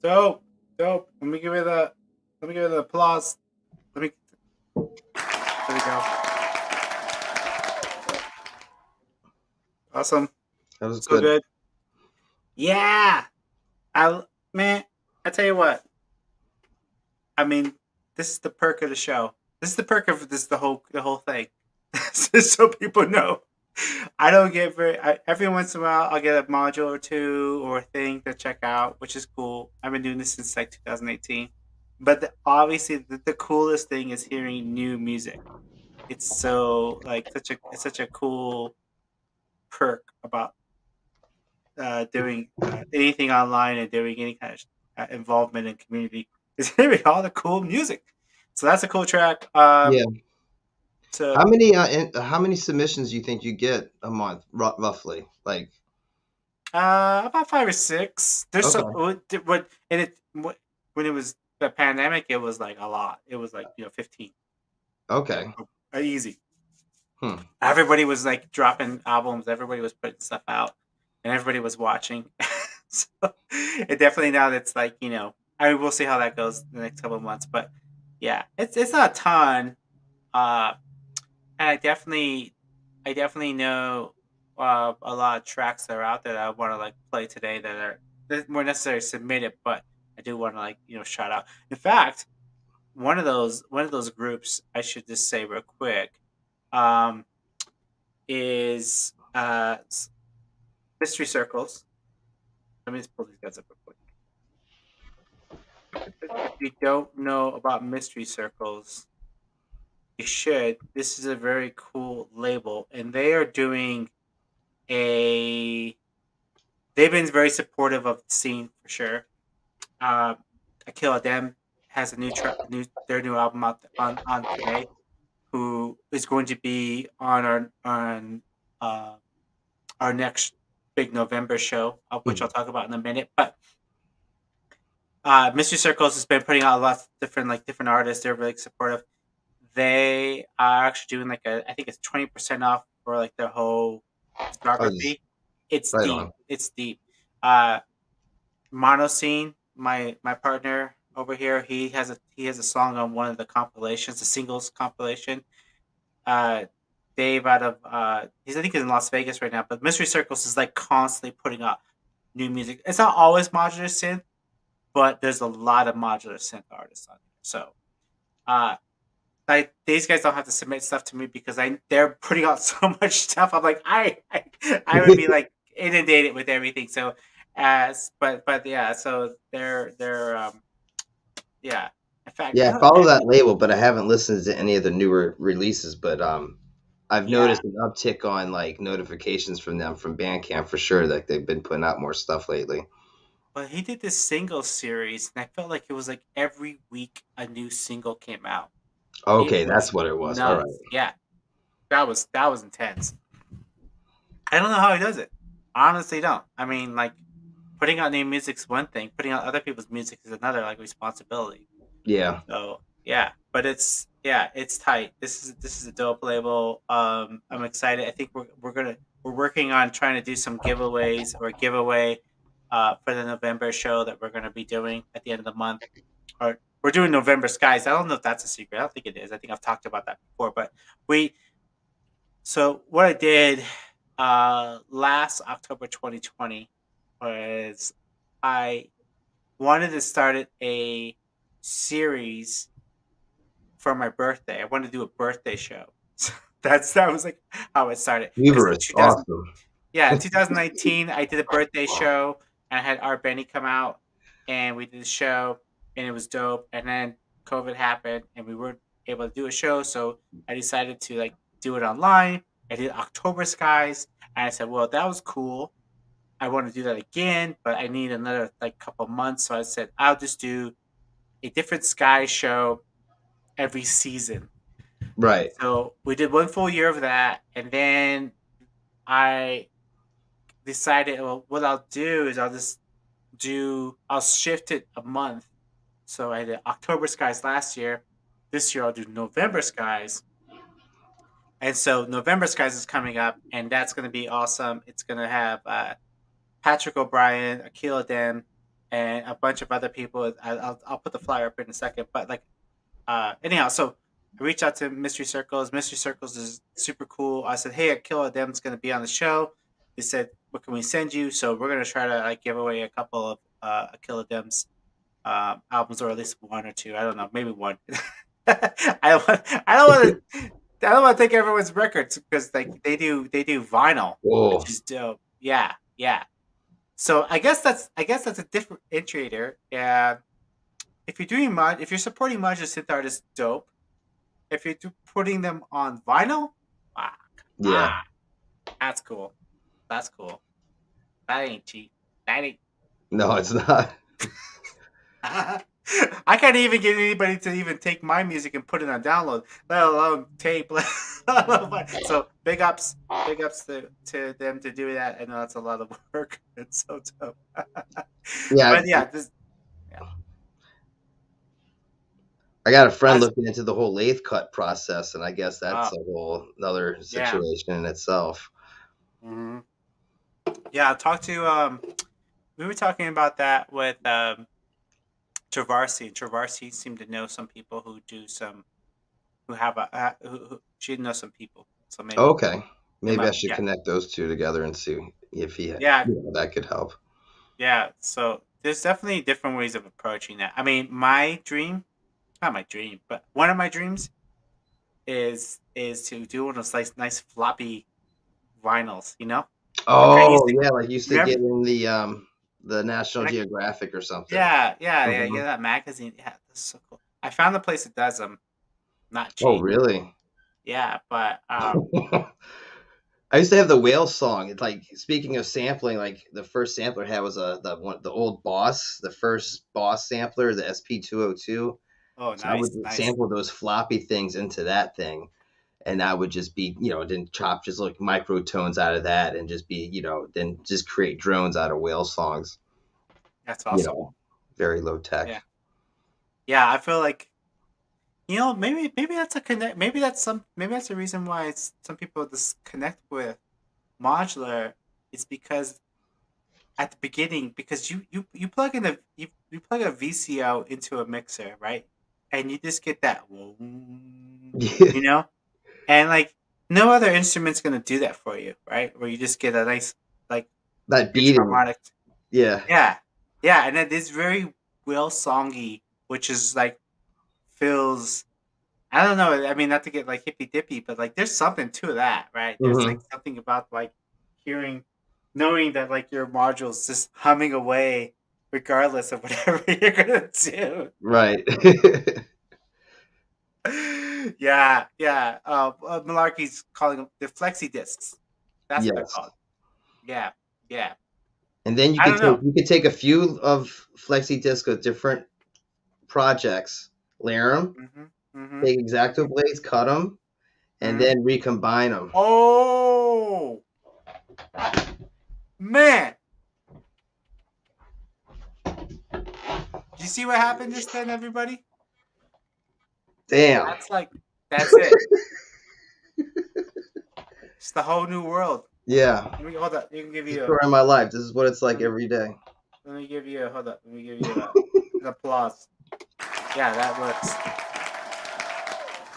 Dope, dope. Let me give it the applause. Let me there we go. Awesome. That was So good. good. Yeah. I man, I tell you what. I mean, this is the perk of the show. This is the perk of this the whole thing. Just so people know. I don't get every once in a while I'll get a module or two or a thing to check out, which is cool. I've been doing this since like 2018. But obviously the coolest thing is hearing new music. It's so like such a cool perk about doing anything online and doing any kind of involvement in community is hearing all the cool music. So that's a cool track. Yeah. So How many submissions do you think you get a month, roughly? Like, about 5 or 6. There's some okay, what and when it was the pandemic, it was like a lot. It was like 15, okay, easy. hmm. Everybody was like dropping albums. Everybody was putting stuff out, and everybody was watching. So it definitely now that's like I mean we'll see how that goes the next couple of months, but yeah, it's not a ton. Uh, and I definitely know a lot of tracks that are out there that I want to like play today that are more necessarily submitted, but I do want to like shout out. In fact, one of those groups I should just say real quick um, is Mystery Circles. Let me just pull these guys up real quick. If you don't know about Mystery Circles, you should. This is a very cool label, and they are doing a. They've been very supportive of the scene for sure. Uh, Akila Dem has a new track, their new album out on today. Who is going to be on uh, our next big November show, of which I'll Mhm. talk about in a minute. But Mystery Circles has been putting out lots of different artists. They're really supportive. They are actually doing like I think it's 20% off for like their whole Oh, just discography. It's right deep. on. It's deep. Uh, Monoscene, my partner over here, he has a song on one of the compilations, the singles compilation. Uh, Dave out of he's I think he's in Las Vegas right now, but Mystery Circles is like constantly putting out new music. It's not always modular synth, but there's a lot of modular synth artists on here. So uh, like these guys don't have to submit stuff to me because they're putting out so much stuff. I'm like I would be like inundated with everything. So as but yeah, so they're yeah. In fact, Yeah, I no, follow that label, but I haven't listened to any of the newer releases. But I've yeah. noticed an uptick on like notifications from them from Bandcamp for sure. Like they've been putting out more stuff lately. But he did this single series, and I felt like it was like every week a new single came out. It Okay, was that's what it was. All right. nuts. Yeah, that was intense. I don't know how he does it. Honestly, don't. I mean, like putting out new music's one thing. Putting out other people's music is another. Like responsibility. Yeah. So yeah, but it's tight. This is a dope label. I'm excited. I think we're working on trying to do some giveaways or a giveaway for the November show that we're gonna be doing at the end of the month. Or we're doing November Skies. I don't know if that's a secret. I don't think it is. I think I've talked about that before. But we so what I did last October 2020 was I wanted to start a series for my birthday. I wanted to do a birthday show. So that was like how it started. Because Weaver in is 2000, awesome. yeah, in 2019, I did a birthday show and I had Art Benny come out and we did the show and it was dope. And then COVID happened and we weren't able to do a show, so I decided to like do it online. I did October Skies and I said, well, that was cool. I want to do that again, but I need another like couple months. So I said, I'll just do a different sky show every season. Right. So we did one full year of that, and then I decided, well, what I'll do is I'll shift it a month. So I did October skies last year. This year I'll do November skies, and so November skies is coming up, and that's going to be awesome. It's going to have Patrick O'Brien, Akil Den. and a bunch of other people. I'll put the flyer up in a second. But like anyhow, so I reached out to Mystery Circles. Mystery Circles is super cool. I said, hey, Akilla Dem's going to be on the show. They said, what can we send you? So we're going to try to like give away a couple of Akilla Dem's albums, or at least one or two. I don't know, maybe one. I don't want to. I don't want to take everyone's records because like they do vinyl, Whoa. which is dope. Yeah, yeah. So I guess that's a differentiator. Yeah, if you're doing if you're supporting modular synth artists, dope. If you're putting them on vinyl, ah, Yeah. ah, that's cool. That's cool. That ain't cheap. That ain't. No, it's not. I can't even get anybody to even take my music and put it on download, let alone tape. So big ups to them to do that. I know that's a lot of work. It's so tough. Yeah, But yeah, this yeah. I got a friend That's, looking into the whole lathe cut process, and I guess that's oh a whole another yeah. situation in itself. Hmm. Yeah, talk to we were talking about that with Travarsi. Travarsi seemed to know some people who do some who have a who she knows some people. So maybe Okay, it maybe might I should yeah. connect those two together and see if Yeah, that could help. yeah. So there's definitely different ways of approaching that. I mean, my dream, not my dream, but one of my dreams is to do one of those nice floppy vinyls, you know? Like I used Oh to yeah, like used to remember get in the National like Geographic or something. yeah, yeah, yeah, Mhm. yeah, that magazine. Yeah, that's so cool. I found the place that does them, not Oh cheap. really? Yeah, but I used to have the whale song. It's like speaking of sampling, like the first sampler I had was the old Boss, the first Boss sampler, the SP202. oh So I would nice, nice. sample those floppy things into that thing, and I would just be, then chop just like microtones out of that, and just be, then just create drones out of whale songs. That's You awesome. know, very low tech. Yeah. Yeah, I feel like maybe that's a connect maybe that's the reason why some people disconnect with modular. It's because at the beginning, because you plug in you plug a VCO into a mixer, right? And you just get that you know? And like no other instrument's gonna do that for you, right? Where you just get a nice like That rich beating, harmonic. yeah, Yeah. Yeah, and it is very well songy, which is like feels I don't know. I mean, not to get like hippy dippy, but like there's something to that, right? There's like hmm something about like hearing, knowing that like your module's just humming away, regardless of whatever you're gonna do. right. Yeah, yeah. Malarkey's calling them the flexi discs. That's what they're Yes. called. Yeah, yeah. And then I don't know. you could take a few of Flexi Disc of different projects, layer them, Mm-hmm. Mm-hmm. take Exacto Mm-hmm. blades, cut them, and Mm-hmm. then recombine them. Oh man, do you see what happened just then, everybody? Damn. That's like that's it. It's the whole new world. Yeah. Let me hold up. You can give It's the you a. story of my life. This is what it's like Let me, every day. let me give you a. Hold up. Let me give you an applause. Yeah, that works.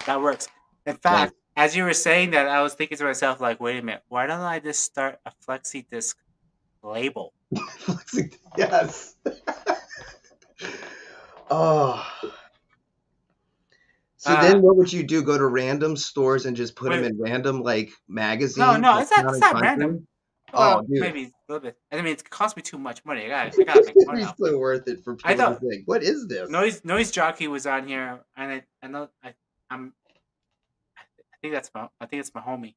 That works. In Thanks. fact, as you were saying that, I was thinking to myself, like, wait a minute, why don't I just start a flexi disc label? Flexi, yes. Oh. So Uh, then what would you do? Go to random stores and just put them wait, in random like no, magazines no, like it's Town and not random. Country? Oh, Well, dude. maybe a little bit. I mean, it cost me too much money. I gotta make money It's off it. so worth it for I people to thought think, what is this? noise jockey was on here, and I know I'm I think it's my homie.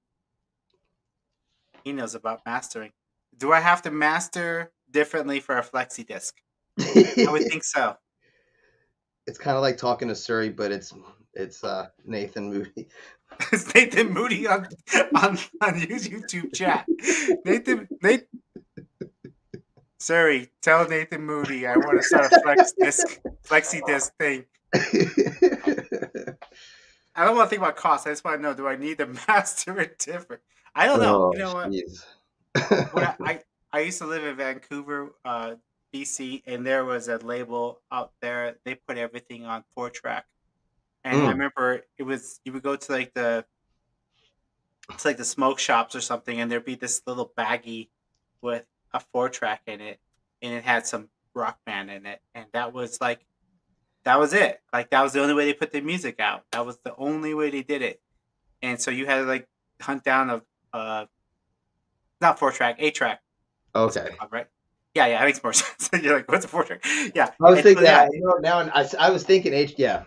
He knows about mastering. Do I have to master differently for a flexi disc? I would think so. It's kind of like talking to Surrey, but it's Nathan Moody. It's Nathan Moody on his YouTube chat. Nathan sorry, tell Nathan Moody I want to start a flexi disc thing. I don't want to think about cost. I just want to know: do I need to master it different? I don't know. Oh, You know what? jeez. When I used to live in Vancouver, BC, and there was a label out there. They put everything on 4-track, and I Mm. remember it was you would go to like the smoke shops or something, and there'd be this little baggie with a 4-track in it, and it had some rock band in it, and that was it. Like that was the only way they put the music out. That was the only way they did it, and so you had to like hunt down a not 4-track, 8-track. That's what Okay. they call it, right? Yeah, yeah, that makes more sense. You're like, what's a 4-track? Yeah, I was and so thinking, yeah, I was thinking yeah, yeah,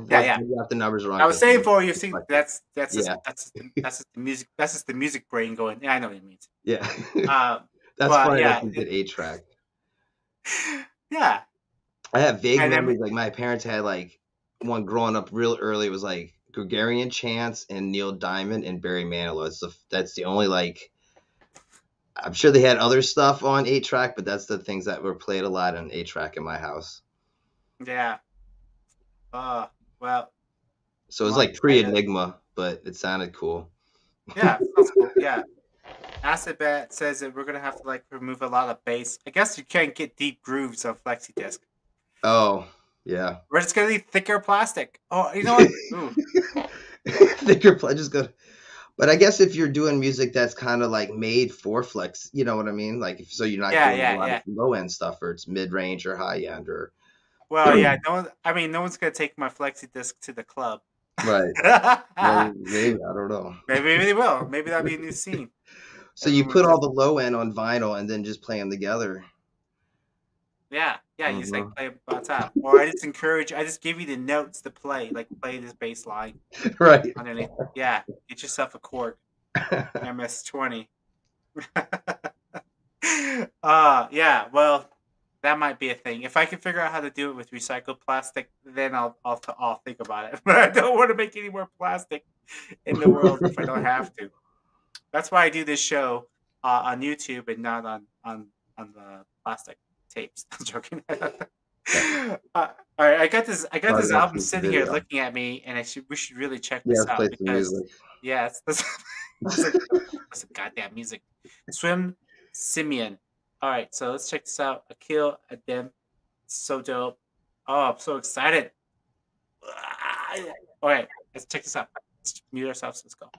yeah. I got the numbers wrong I was because saying for you, see, yeah, that's just the music, that's just the music brain going. Yeah, I know what it means. yeah. Um, That's but funny that yeah, you did 8-track. yeah, I have vague and then memories, like, my parents had, like, one growing up real early, it was, like, Gregarian Chants and Neil Diamond and Barry Manilow. That's the only, like, I'm sure they had other stuff on 8-track, but that's the things that were played a lot on 8-track in my house. yeah. Well, So it was, well, like, I got pre-Enigma, but it sounded cool. yeah, sounds cool. Yeah, Acid Bat says that we're gonna have to like remove a lot of bass. I guess you can't get deep grooves on flexi disc. Oh, yeah. We're just gonna need thicker plastic. Oh, you know what? Ooh, Thicker pledges go. But I guess if you're doing music that's kind of like made for flex, you know what I mean? Like, so you're not yeah, doing a yeah, lot of yeah. low end stuff, or it's mid range or high end, or Well, yeah. No one. I mean, no one's gonna take my flexi disc to the club. right. Well, maybe I don't know. Maybe they will. Maybe that'll be a new scene. So you Everyone put all just the low end on vinyl and then just play them together. yeah, yeah. You just like Hmm. play on top, or I just encourage. I just give you the notes to play. Like play this bass line Right. underneath. Yeah, get yourself a Korg MS-20. Yeah. Well, that might be a thing. If I can figure out how to do it with recycled plastic, then I'll think about it. But I don't want to make any more plastic in the world if I don't have to. That's why I do this show on YouTube and not on the plastic tapes. I'm joking. All right, I got Oh, this you gotta album see the sitting here video. looking at me, and we should really check Yeah, this let's out play some because music. yeah, it's like some goddamn music. Swim Simeon. All right, so let's check this out. Akil Adem, so dope. Oh, I'm so excited. All right, let's check this out. Let's mute ourselves. Let's go.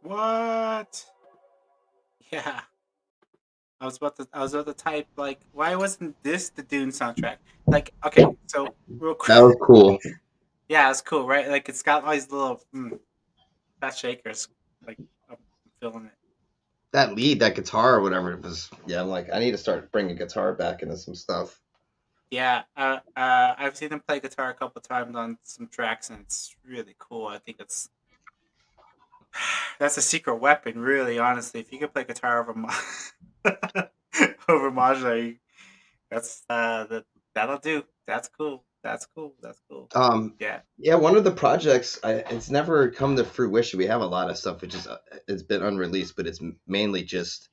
What? Yeah. I was about to type like, why wasn't this the Dune soundtrack? Like, okay, so real quick, That was cool. yeah, it's cool, right? Like, it's got all these little fat shakers. Like, I'm feeling it. That lead, that guitar or whatever it was. Yeah, I'm like, I need to start bringing guitar back into some stuff. Yeah, I've seen him play guitar a couple times on some tracks, and it's really cool. I think it's that's a secret weapon, really. Honestly, if you can play guitar over over modular, that's that'll do. That's cool. That's cool. That's cool. Um, Yeah. yeah, one of the projects, it's never come to fruition. We have a lot of stuff which is it's been unreleased, but it's mainly just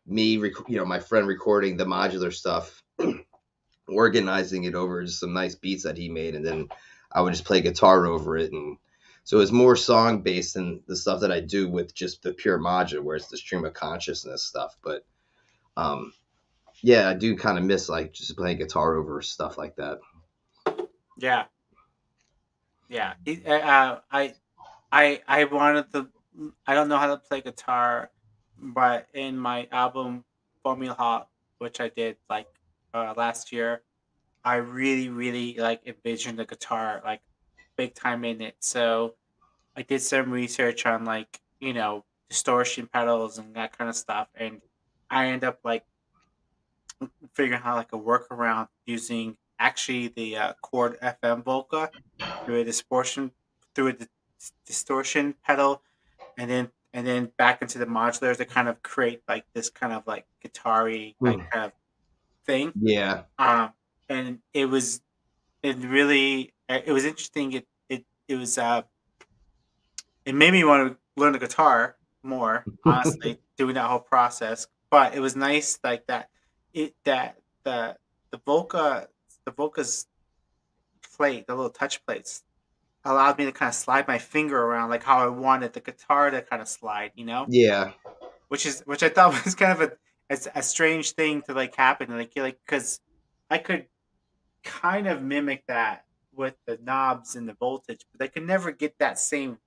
me, my friend recording the modular stuff, organizing it over just some nice beats that he made, and then I would just play guitar over it, and so it's more song based than the stuff that I do with just the pure modular, where it's the stream of consciousness stuff. But um, yeah, I do kind of miss like just playing guitar over stuff like that. Yeah. Yeah. I wanted to. I don't know how to play guitar, but in my album Formula Hot, which I did like last year, I really, really like envisioned the guitar like big time in it. So I did some research on like distortion pedals and that kind of stuff, and I end up like figuring out like a workaround using actually the chord FM Volca through a distortion pedal, and then back into the modulars to kind of create like this kind of like guitar-y like Hmm. kind of thing. Yeah, Um, and it was interesting. It was it made me want to learn the guitar more. Honestly, doing that whole process, but it was nice like that. It that the Volca the Volca's plate, the little touch plates, allowed me to kind of slide my finger around like how I wanted the guitar to kind of slide. yeah, Which I thought was kind of a strange thing to like happen. Like you're like because I could kind of mimic that with the knobs and the voltage, but I could never get that same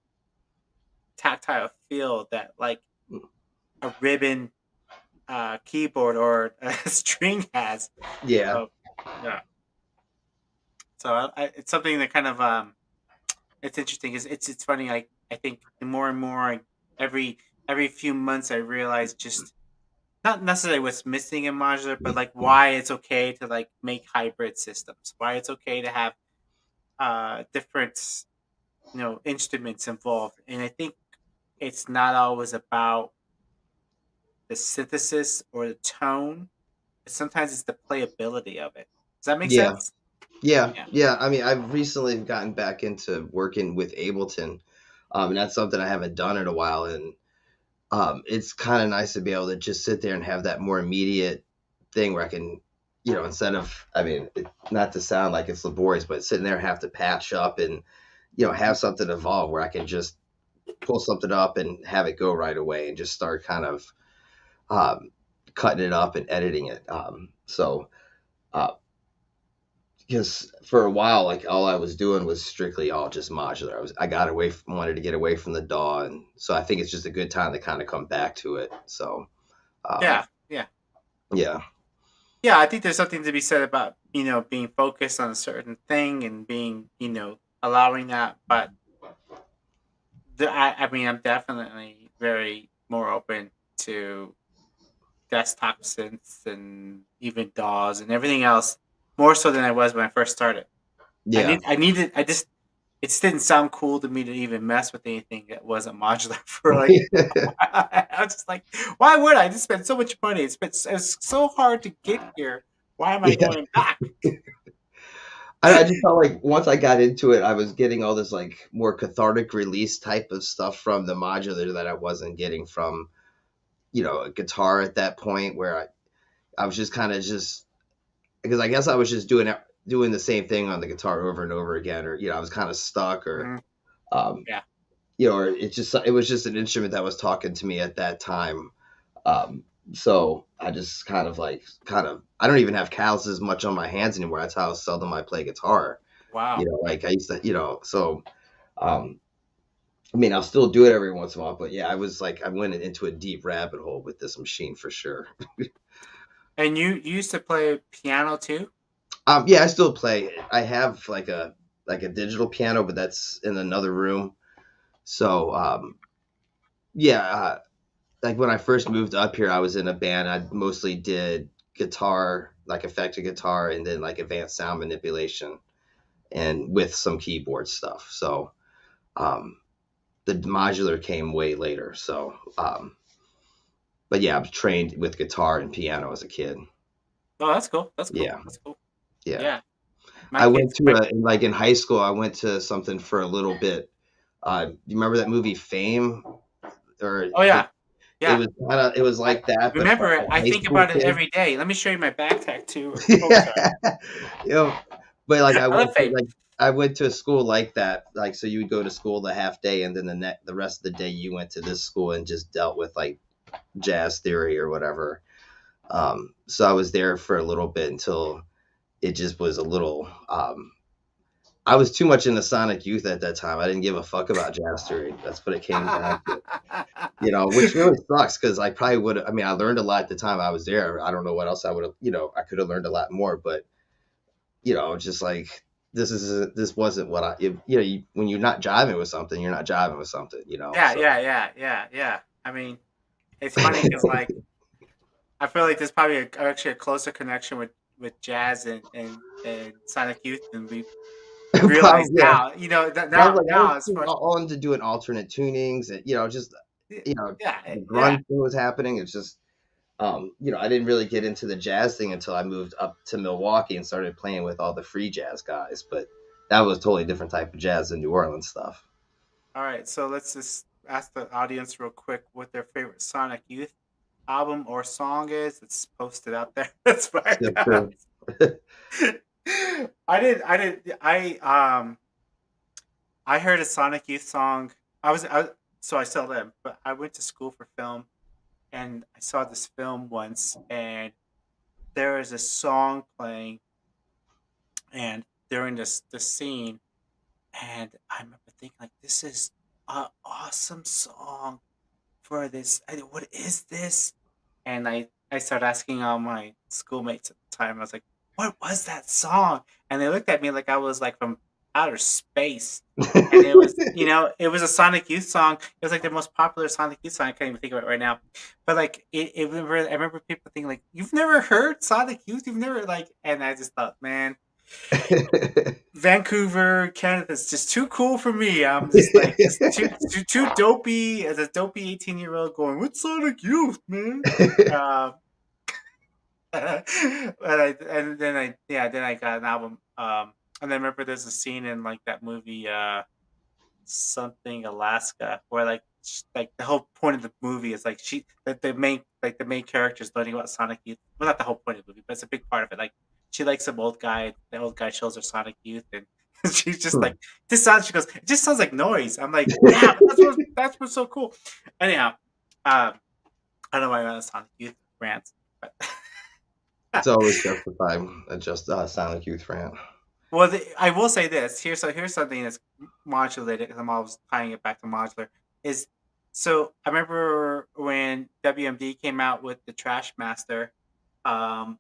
tactile feel that like a ribbon keyboard or a string has. yeah, So yeah, so it's something that kind of it's interesting. It's funny. I think the more and more every every few months I realize just not necessarily what's missing in modular, but like why it's okay to like make hybrid systems. Why it's okay to have different instruments involved. And I think it's not always about the synthesis or the tone. But sometimes it's the playability of it. Does that make yeah, sense? yeah, Yeah. yeah. I mean, I've recently gotten back into working with Ableton, and that's something I haven't done in a while, and it's kind of nice to be able to just sit there and have that more immediate thing where I can, instead of, I mean, not to sound like it's laborious, but sitting there and have to patch up and, have something evolve where I can just pull something up and have it go right away and just start kind of um, cutting it up and editing it. Uh, because for a while, like all I was doing was strictly all just modular. I got away from, wanted to get away from the DAW, and so I think it's just a good time to kind of come back to it. So um, Yeah. Yeah. yeah, Yeah. I think there's something to be said about being focused on a certain thing and being allowing that. But I mean, I'm definitely very more open to desktop synths and even DAWs and everything else more so than I was when I first started. yeah, I just it just didn't sound cool to me to even mess with anything that wasn't modular for like I was just like, why would I just spend so much money? It's so hard to get here. Why am I yeah. going back? I just felt like once I got into it, I was getting all this like more cathartic release type of stuff from the modular that I wasn't getting from a guitar at that point, where I was just kind of just because I guess I was just doing the same thing on the guitar over and over again, or I was kind of stuck, or Mhm. um, Yeah. or it was just an instrument that was talking to me at that time. Um, so I just kind of I don't even have calluses much on my hands anymore. That's how seldom I play guitar. Wow. Yeah. Like I used to, so um, I mean, I'll still do it every once in a while, but yeah, I was like, I went into a deep rabbit hole with this machine for sure. And you used to play piano too? Yeah, I still play. I have like a digital piano, but that's in another room. So yeah, like when I first moved up here, I was in a band. I mostly did guitar, like effective guitar, and then like advanced sound manipulation, and with some keyboard stuff. So um, the modular came way later. So, but yeah, I was trained with guitar and piano as a kid. Oh, that's cool. That's cool. Yeah, That's cool. yeah. Yeah, my I went kids, to my a like in high school. I went to something for a little bit. You remember that movie Fame? Or oh yeah, it yeah. was kind of it was I like that, but for remember it. like I high think school about it kids. every day. Let me show you my back tattoo. Oh, Yeah, sorry. you know, but like I love fame. I went to a school like that. Like so, you would go to school the half day, and then the rest of the day you went to this school and just dealt with like jazz theory or whatever. So I was there for a little bit until it just was a little. I was too much into Sonic Youth at that time. I didn't give a fuck about jazz theory. That's what it came down to. You know, which really sucks because I probably would. I mean, I learned a lot at the time I was there. I don't know what else I would have. You know, I could have learned a lot more, but you know, just like this wasn't what when you're not jiving with something, you're not jiving with something. You know, Yeah, so yeah, yeah, yeah, yeah. I mean, it's funny because like I feel like there's probably actually a closer connection with jazz and Sonic Youth than we realize probably yeah. now. You know, that I was now like I was now it's for all into doing alternate tunings and just yeah, the yeah. grunge thing was happening. It's just I didn't really get into the jazz thing until I moved up to Milwaukee and started playing with all the free jazz guys. But that was totally different type of jazz than New Orleans stuff. All right, so let's just ask the audience real quick what their favorite Sonic Youth album or song is. Let's post it out there. Let's find Yeah, out. sure. I heard a Sonic Youth song. So I still am, but I went to school for film and I saw this film once and there was a song playing and during this scene and I remember thinking like this is an awesome song for this. What is this? And I started asking all my schoolmates at the time. I was like, "What was that song?" And they looked at me like I was like from outer space. And it was, it was a Sonic Youth song. It was like the most popular Sonic Youth song. I can't even think of it right now. But like, I remember people thinking like, "You've never heard Sonic Youth? You've never like?" And I just thought, man, Vancouver, Canada is just too cool for me. I'm just like just too dopey as a dopey 18-year-old going, "What's Sonic Youth, man?" Um, then I got an album. And then remember there's a scene in like that movie something Alaska where like the whole point of the movie is like the main character is learning about Sonic Youth. Well, not the whole point of the movie, but it's a big part of it. Like she likes some old guy. The old guy shows her Sonic Youth, and she's just like, "This sounds." She goes, "It just sounds like noise." I'm like, "Yeah, but that's what's so cool." Anyhow, I don't know why I'm on a Sonic Youth rant, but It's always justified. Just Sonic Youth rant. well, I will say this. Here's something that's modulated because I'm always tying it back to modular. Is so I remember when WMD came out with the Trash Master, um,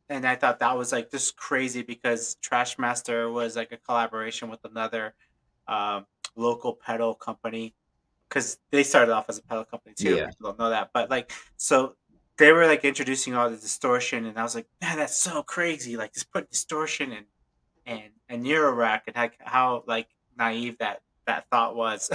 and I thought that was like just crazy because Trash Master was like a collaboration with another um, local pedal company because they started off as a pedal company too. Yeah. People don't know that, but like so they were like introducing all the distortion, and I was like, man, that's so crazy! Like just put distortion and Eurorack and how like naive that thought was.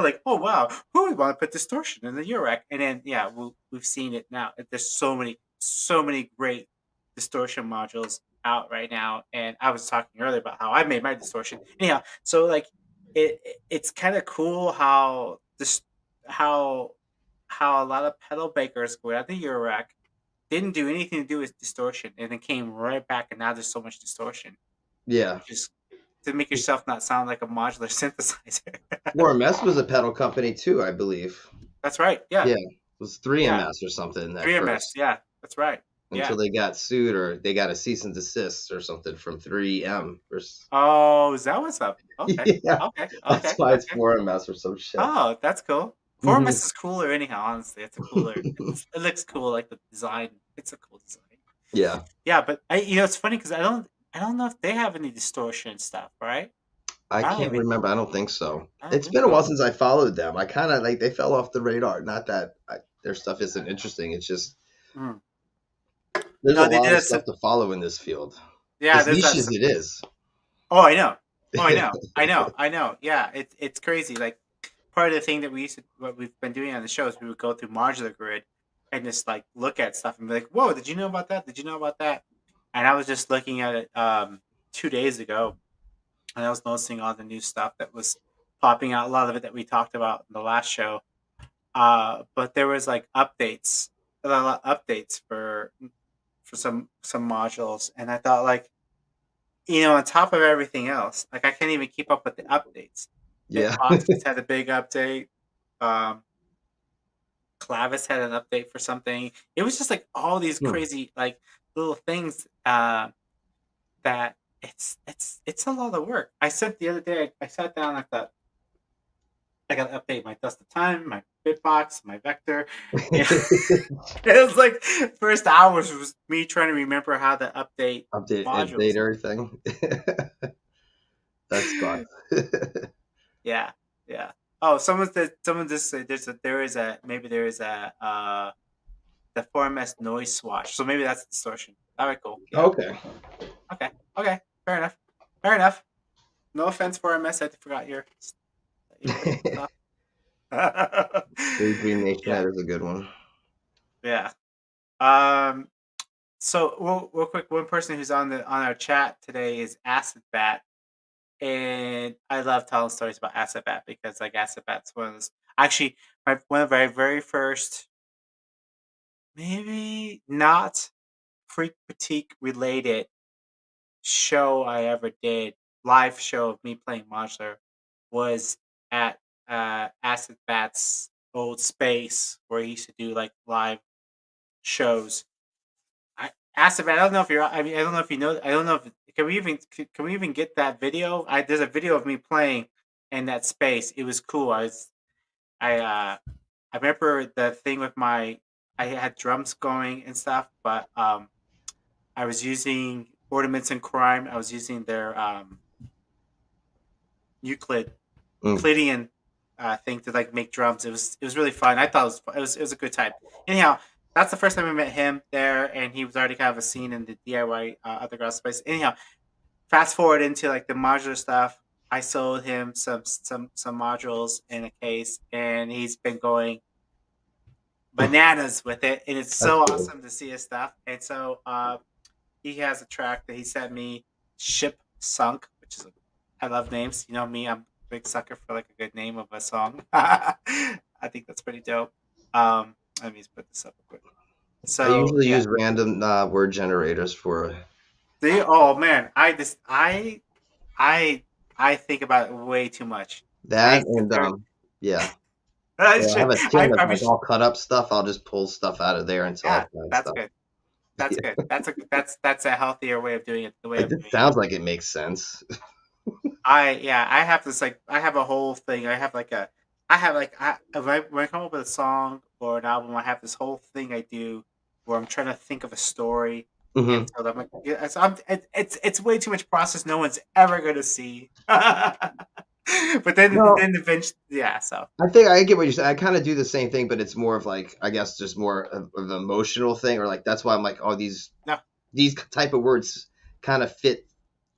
Like oh wow, who would want to put distortion in the Eurorack? And then yeah, we've seen it now. There's so many great distortion modules out right now. And I was talking earlier about how I made my distortion. Anyhow, so like it's kind of cool how this how how a lot of pedal makers go out the Eurorack didn't do anything to do with distortion and then came right back and now there's so much distortion. Yeah. Just to make yourself not sound like a modular synthesizer. War MS was a pedal company too, I believe. That's right. Yeah. Yeah. It was Yeah. 3MS or something at 3MS. first. Yeah. That's right. until Yeah. they got sued or they got a cease and desist or something from 3M. Oh, is that what's up? Okay. Yeah, Okay. that's Okay. why it's Okay. 4MS or some shit. Oh, that's cool. Hmm. 4MS is cooler anyhow, honestly. It's a cooler. It looks cool, like the design. It's a cool design. Yeah, Yeah, but it's funny because I don't know if they have any distortion stuff, right? I I don't can't even remember. I don't think so. I don't It's think been a while so. since I followed them. I kind of like they fell off the radar. Not that their stuff isn't interesting. It's just Mm. there's a No, they did lot of have some. stuff to follow in this field. Yeah, As there's niche that. as it is. Oh, I know. Oh, I know. I know. I know. Yeah, it's crazy. Like part of the thing that what we've been doing on the show is we would go through modular grid and just like look at stuff and be like, "Whoa, did you know about that? Did you know about that?" And I was just looking at it 2 days ago, and I was noticing all the new stuff that was popping out. A lot of it that we talked about in the last show. But there was like updates, a lot of updates for some modules, and I thought like, on top of everything else, like I can't even keep up with the updates. Yeah. Hitbox just had a big update. Um, Clavis had an update for something. It was just like all these Hmm. crazy like little things that it's a lot of work. I said the other day, I sat down. I thought I got to update my dust of time, my bitbox, my vector. And it was like first hours was me trying to remember how to update Update modules. everything. That sucks. Yeah, yeah. Oh, someone just said there is a the 4MS noise swatch. So maybe that's distortion. All right, cool. Yeah. Okay. Okay. Okay. Fair enough. Fair enough. No offense, 4MS. I forgot your favorite stuff. Daydream Nation, Yeah. that is a good one. Yeah. Um. So real quick, one person who's on our chat today is Acid Bat, and I love telling stories about Acid Bat because like Acid Bat's one of those. Actually, one of my very first, maybe not freak critique related show I ever did, live show of me playing modular, was at Acid Bat's old space where he used to do like live shows. Acid Bat, I don't know if you're. I mean, I don't know if you know. I don't know if can we even get that video? There's a video of me playing in that space. It was cool. I remember the thing with I had drums going and stuff, but I was using Ornaments in Crime. I was using their Euclid Mm. Euclidean thing to like make drums. It was really fun. I thought it was a good time. Anyhow, that's the first time I met him there, and he was already kind of a scene in the DIY underground space. Anyhow, fast forward into like the modular stuff. I sold him some modules in a case, and he's been going bananas with it, and it's That's so cool. awesome to see his stuff. And so he has a track that he sent me, "Ship Sunk," which is I love names. You know me, I'm a big sucker for like a good name of a song. I think that's pretty dope. Let me just put this up real quick. I So usually yeah, use random word generators for oh man, I I think about it way too much. I that, sit and there. yeah. I Or I have should. a tin I of probably like should. all cut up stuff. I'll just pull stuff out of there until I Yeah, find that's stuff. good. That's Yeah. good. That's a healthier way of doing it. The way Like I'm this doing it. sounds like it makes sense. I have this like I have a whole thing. I have like when I come up with a song or an album, I have this whole thing I do where I'm trying to think of a story, and Hmm. so I'm like, yeah, so it's way too much process. No one's ever gonna see. But No, then eventually, yeah. So I think I get what you're saying. I kind of do the same thing, but it's more of like I guess just more of an emotional thing, or like that's why I'm like, oh, no, these type of words kind of fit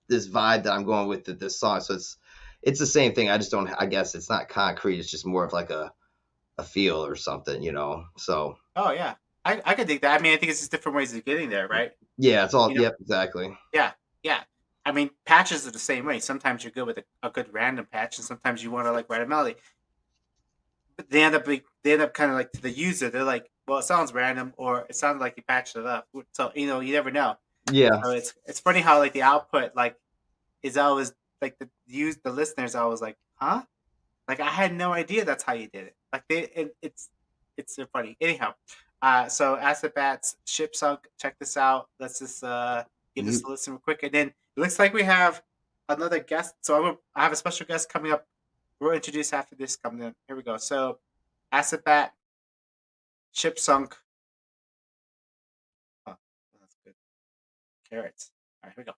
this vibe that I'm going with this song. So it's the same thing. I just don't. I guess it's not concrete. It's just more of like a feel or something, you know. So oh yeah, I could dig that. I mean, I think it's just different ways of getting there, right? yeah, it's all. You know, Yep, exactly. yeah, yeah. I mean, patches are the same way. Sometimes you're good with a good random patch, and sometimes you want to like write a melody. But they end up kind of like to the user. They're like, well, it sounds random, or it sounds like you patched it up. So you never know. Yeah, So it's funny how like the output like is always like the listeners always like, huh? Like I had no idea that's how you did it. Like it's so funny. Anyhow, So Acid Bats, Ship Sunk, check this out. Let's just give this You, a listen real quick. And then it looks like we have another guest. So I have a special guest coming up. We'll introduce after this coming in. Here we go. So Acid Bat, Ship Sunk. Oh, that's good. Carrots. All right, here we go.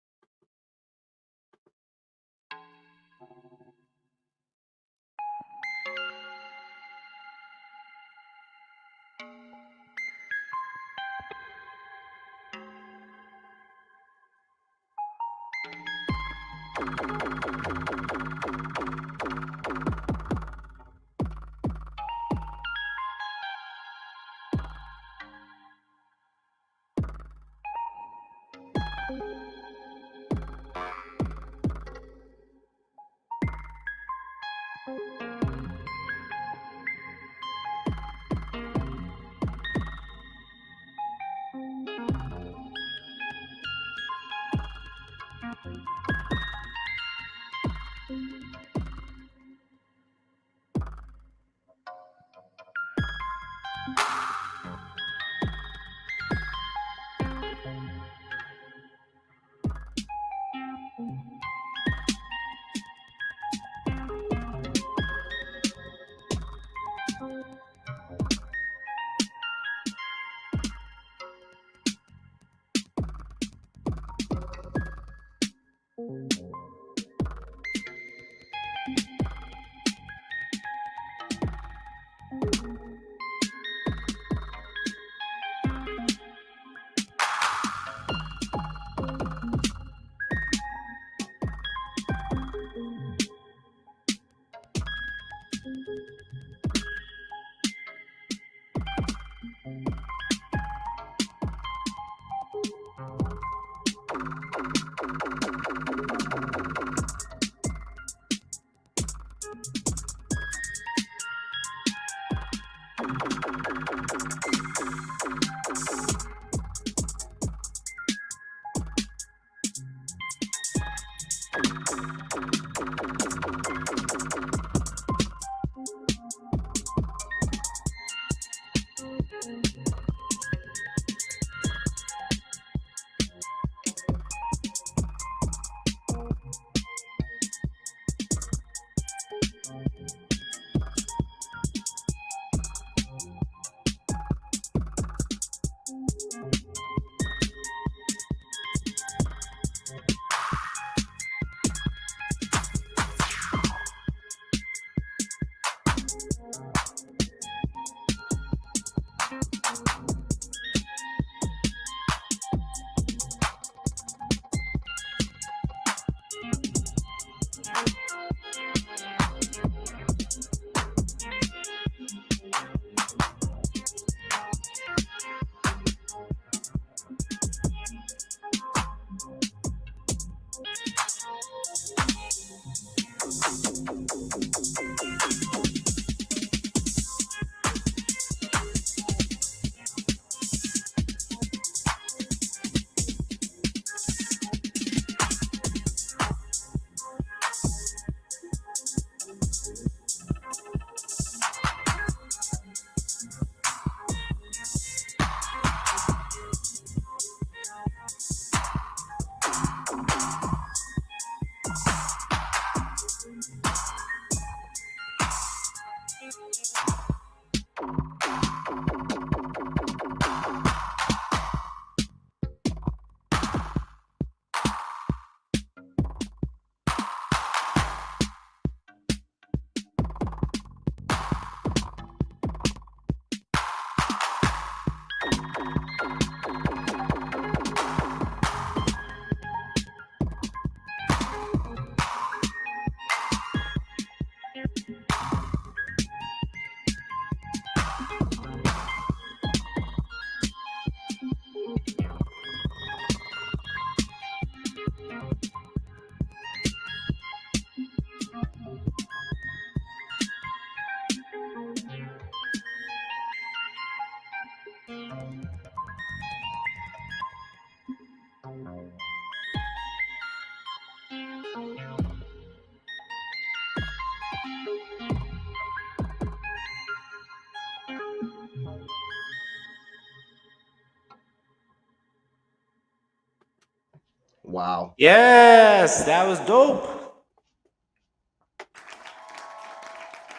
Wow. Yes, that was dope.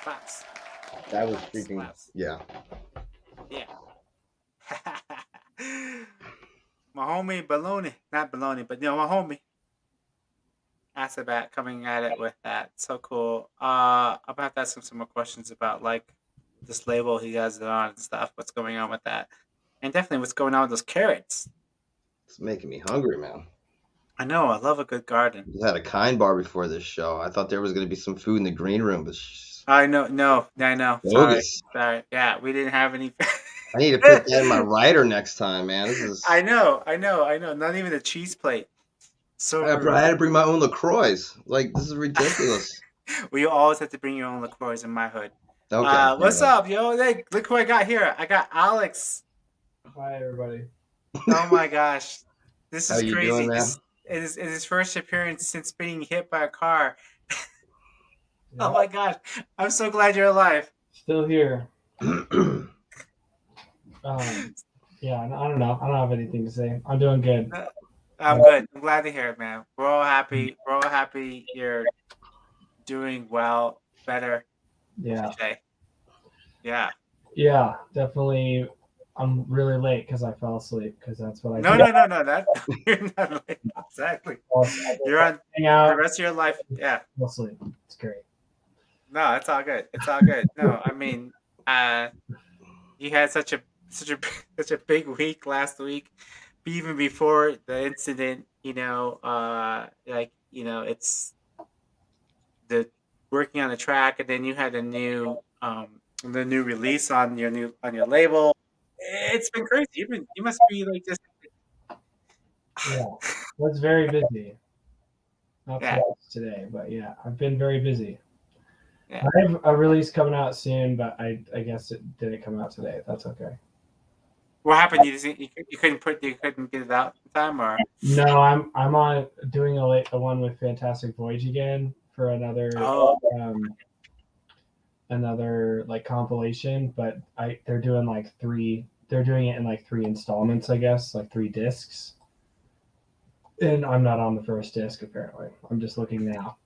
Claps, That was claps, freaking, claps. yeah. Yeah. My homie Baloney, not Baloney, but my homie Asabat coming at it with that. So cool. I'm about to ask him some more questions about like this label he has it on and stuff. What's going on with that, and definitely what's going on with those carrots. It's making me hungry, man. I know. I love a good garden. We had a kind bar before this show. I thought there was going to be some food in the green room, but I know. No, I know. Sorry. bogus. Sorry. Yeah, we didn't have any. I need to put that in my writer next time, man. This is. I know. I know. I know. Not even a cheese plate. So I rude. had to bring my own LaCroix. Like, this is ridiculous. Well, you always have to bring your own LaCroix in my hood. Okay, fair What's enough. up, yo? Hey, look who I got here. I got Alex. Hi, everybody. Oh my gosh, this How is you doing, crazy. man? This is his first appearance since being hit by a car. Oh Yeah, my gosh, I'm so glad you're alive. still here. Yeah, I don't know. I don't have anything to say. I'm doing good. I'm good. I'm glad to hear it, man. We're all happy. We're all happy you're doing well, better, I Yeah, should say. Yeah. yeah, definitely. I'm really late because I fell asleep because that's what I No, do. no, no, no. That you're not late. Exactly. I You're on hang the out, rest of your life. Yeah. fall asleep. It's great. No, it's all good. It's all good. No, I mean, uh, you had such a such a big week last week, even before the incident. Like it's the working on the track, and then you had the new release on your label. It's been crazy. You must be like just Yeah, was very busy. Not so yeah, much today, but yeah, I've been very busy. yeah. I have a release coming out soon, but I guess it didn't come out today. That's okay. What happened? You couldn't get it out in time, or No, I'm on doing a one with Fantastic Voyage again for oh, another like compilation, but they're doing like three. They're doing it in like three installments, I guess, like three discs. And I'm not on the first disc apparently. I'm just looking now.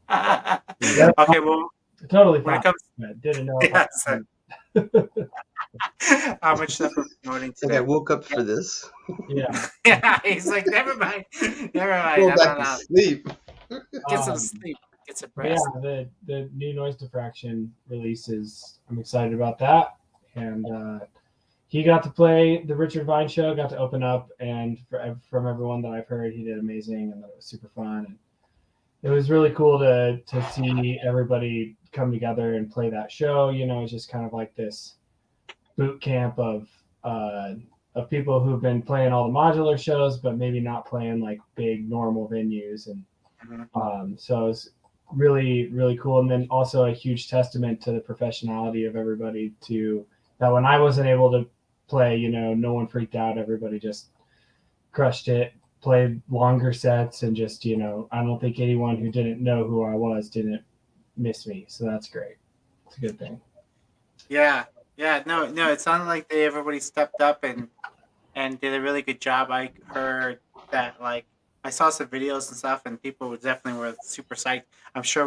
That's okay. Well, totally when it fine. comes, I didn't know. yeah. So, how much stuff we're promoting Like I today? woke up Yeah, for this. Yeah. yeah. He's like, never mind, never mind. Go I'm back not to out. sleep. Get some Um, sleep. Get some but yeah, rest. the new noise diffraction releases. I'm excited about that, and he got to play the Richard Vine show. Got to open up, and from everyone that I've heard, he did amazing, and that it was super fun. And it was really cool to see everybody come together and play that show. It's just kind of like this boot camp of people who've been playing all the modular shows, but maybe not playing like big normal venues. And Mhm. so it was really, really cool. And then also a huge testament to the professionality of everybody to that when I wasn't able to play, no one freaked out. Everybody just crushed it, played longer sets, and just, I don't think anyone who didn't know who I was didn't miss me. So that's great. It's a good thing. Yeah, yeah. No, no. It sounded like everybody stepped up and did a really good job. I heard that like I saw some videos and stuff, and people definitely were super psyched. I'm sure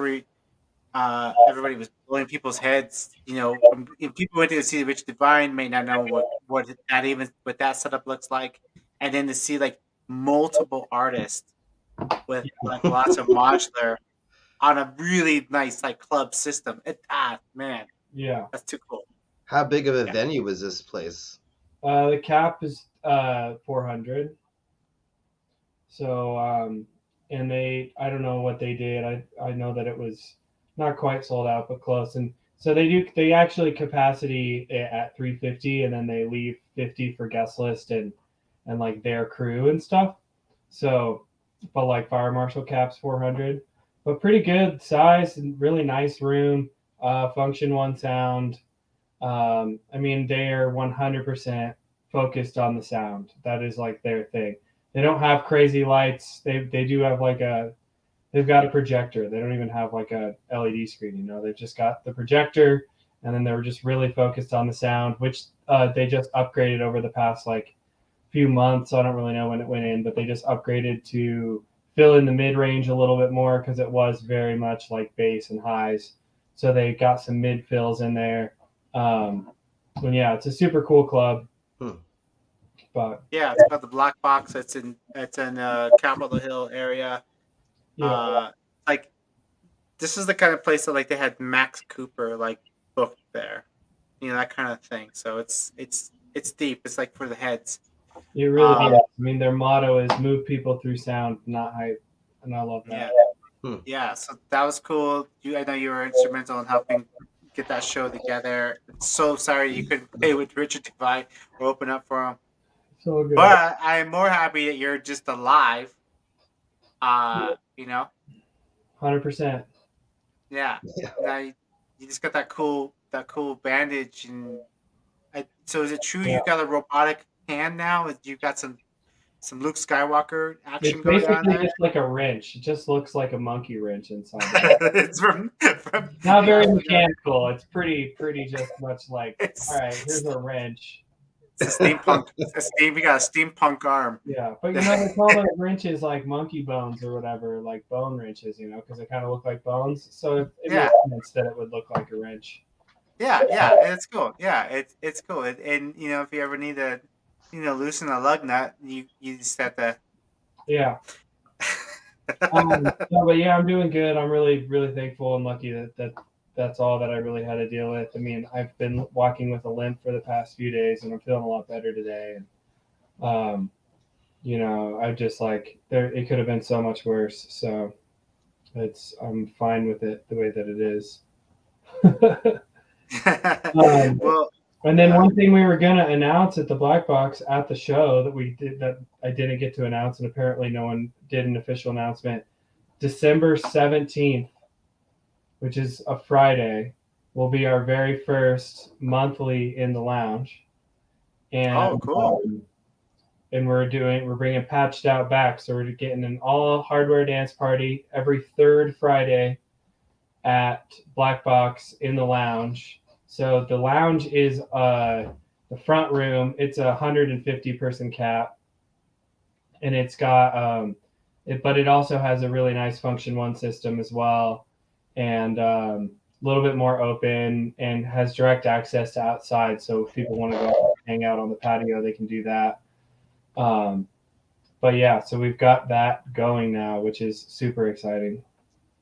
everybody was blowing people's heads. If people went to see Rich Divine may not know what that setup looks like, and then to see like multiple artists with like lots of modular on a really nice like club system. Man, Yeah. that's too cool. How big of a Yeah. venue was this place? The cap is 400. So, and I don't know what they did. I know that it was not quite sold out, but close. And so they actually capacity at 350, and then they leave 50 for guest list and like their crew and stuff. So, but like Fire Marshal caps 400, but pretty good size and really nice room. Function one sound. I mean, they are 100% focused on the sound. That is like their thing. They don't have crazy lights. They do have they've got a projector. They don't even have like a LED screen. They've just got the projector, and then they were just really focused on the sound, which they just upgraded over the past like few months. I don't really know when it went in, but they just upgraded to fill in the mid range a little bit more because it was very much like bass and highs. So they got some mid fills in there. And yeah, it's a super cool club. But Yeah, it's called the Black Box. It's in Capitol Hill area. yeah, Like this is the kind of place that like they had Max Cooper like booked there, that kind of thing. So it's deep. It's like for the heads. it really Um, is. I mean, their motto is move people through sound, not hype, and I love that. yeah, yeah. So that was cool. I know you were instrumental in helping get that show together. So sorry you couldn't play with Richard Devine or open up for him, So good. but I'm more happy that you're just alive. You know, 100%. yeah. Now you just got that cool bandage, and so is it true Yeah. you got a robotic hand now? You got some Luke Skywalker action It's going on basically there. just like a wrench. It just looks like a monkey wrench inside. It's from Not very yeah, mechanical. It's pretty just much like, all it's right, here's a wrench. it's a steampunk. We got a steampunk arm. Yeah, but they call those wrenches like monkey bones or whatever, like bone wrenches, because they kind of look like bones. So it Yeah, makes sense that it would look like a wrench. yeah. It's cool. Yeah, it's cool. And if you ever need to, loosen a lug nut, you just have to. Yeah. No, but yeah, I'm doing good. I'm really, really thankful and lucky that that's all that I really had to deal with. I mean, I've been walking with a limp for the past few days, and I'm feeling a lot better today. And I just like there. It could have been so much worse. So I'm fine with it the way that it is. Well, And then one thing we were gonna announce at the Black Box at the show that I didn't get to announce, and apparently no one did an official announcement. December 17th, which is a Friday, will be our very first monthly in the lounge, oh, and cool. and we're bringing Patched Out back, so we're getting an all hardware dance party every third Friday at Black Box in the lounge. So the lounge is the front room. It's a 150 person cap, and it's got but it also has a really nice Function One system as well, and a little bit more open, and has direct access to outside. So if people want to go hang out on the patio, they can do that. But yeah, so we've got that going now, which is super exciting.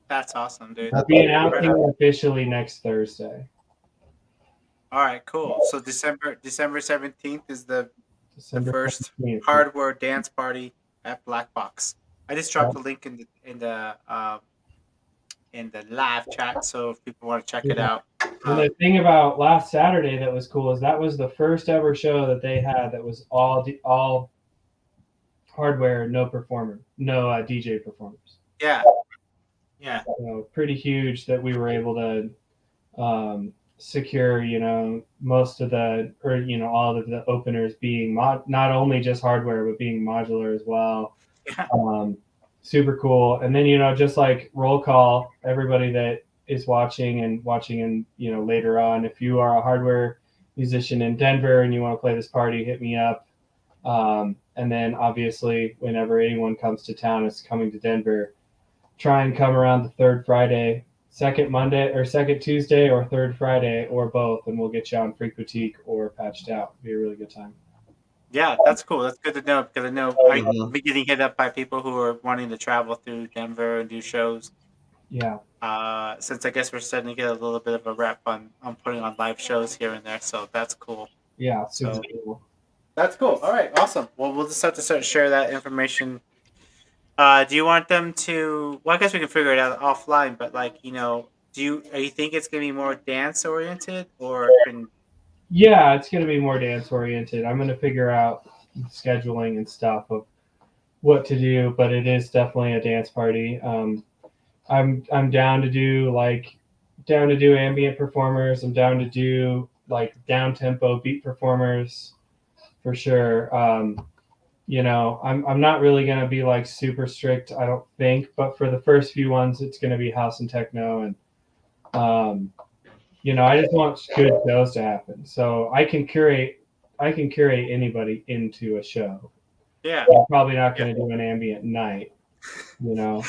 That's awesome, dude. We'll be announcing it officially next Thursday. All right, cool. So December 17th is the December first 17th. hardware dance party at Black Box. I just dropped the link in the live chat, so if people want to check it out. And the thing about last Saturday that was cool is that was the first ever show that they had that was all hardware, no performer, no DJ performers. Yeah. Yeah. So pretty huge that we were able to secure, most of all of the openers being not only just hardware, but being modular as well. Yeah. Super cool. And then, just like roll call, everybody that is watching and later on, if you are a hardware musician in Denver and you want to play this party, hit me up. And then obviously whenever anyone comes to town is coming to Denver, try and come around the third Friday, second Monday or second Tuesday or third Friday or both, and we'll get you on Freak Boutique or Patched Out. It'll be a really good time. Yeah, that's cool. That's good to know because I know I'm getting hit up by people who are wanting to travel through Denver and do shows. Yeah. Since I guess we're starting to get a little bit of a rep on putting on live shows here and there, so that's cool. Yeah, super cool. That's cool. All right, awesome. Well, we'll just have to share that information. Do you want them to? Well, I guess we can figure it out offline. But do you think it's gonna be more dance oriented or? Yeah, it's gonna be more dance oriented. I'm gonna figure out scheduling and stuff of what to do, but it is definitely a dance party. I'm down to do ambient performers. I'm down to do like down tempo beat performers for sure. I'm not really gonna be like super strict, I don't think, but for the first few ones, it's gonna be house and techno, and I just want good shows to happen. So I can curate I can curate anybody into a show. Yeah. I'm probably not going to do an ambient night, you know.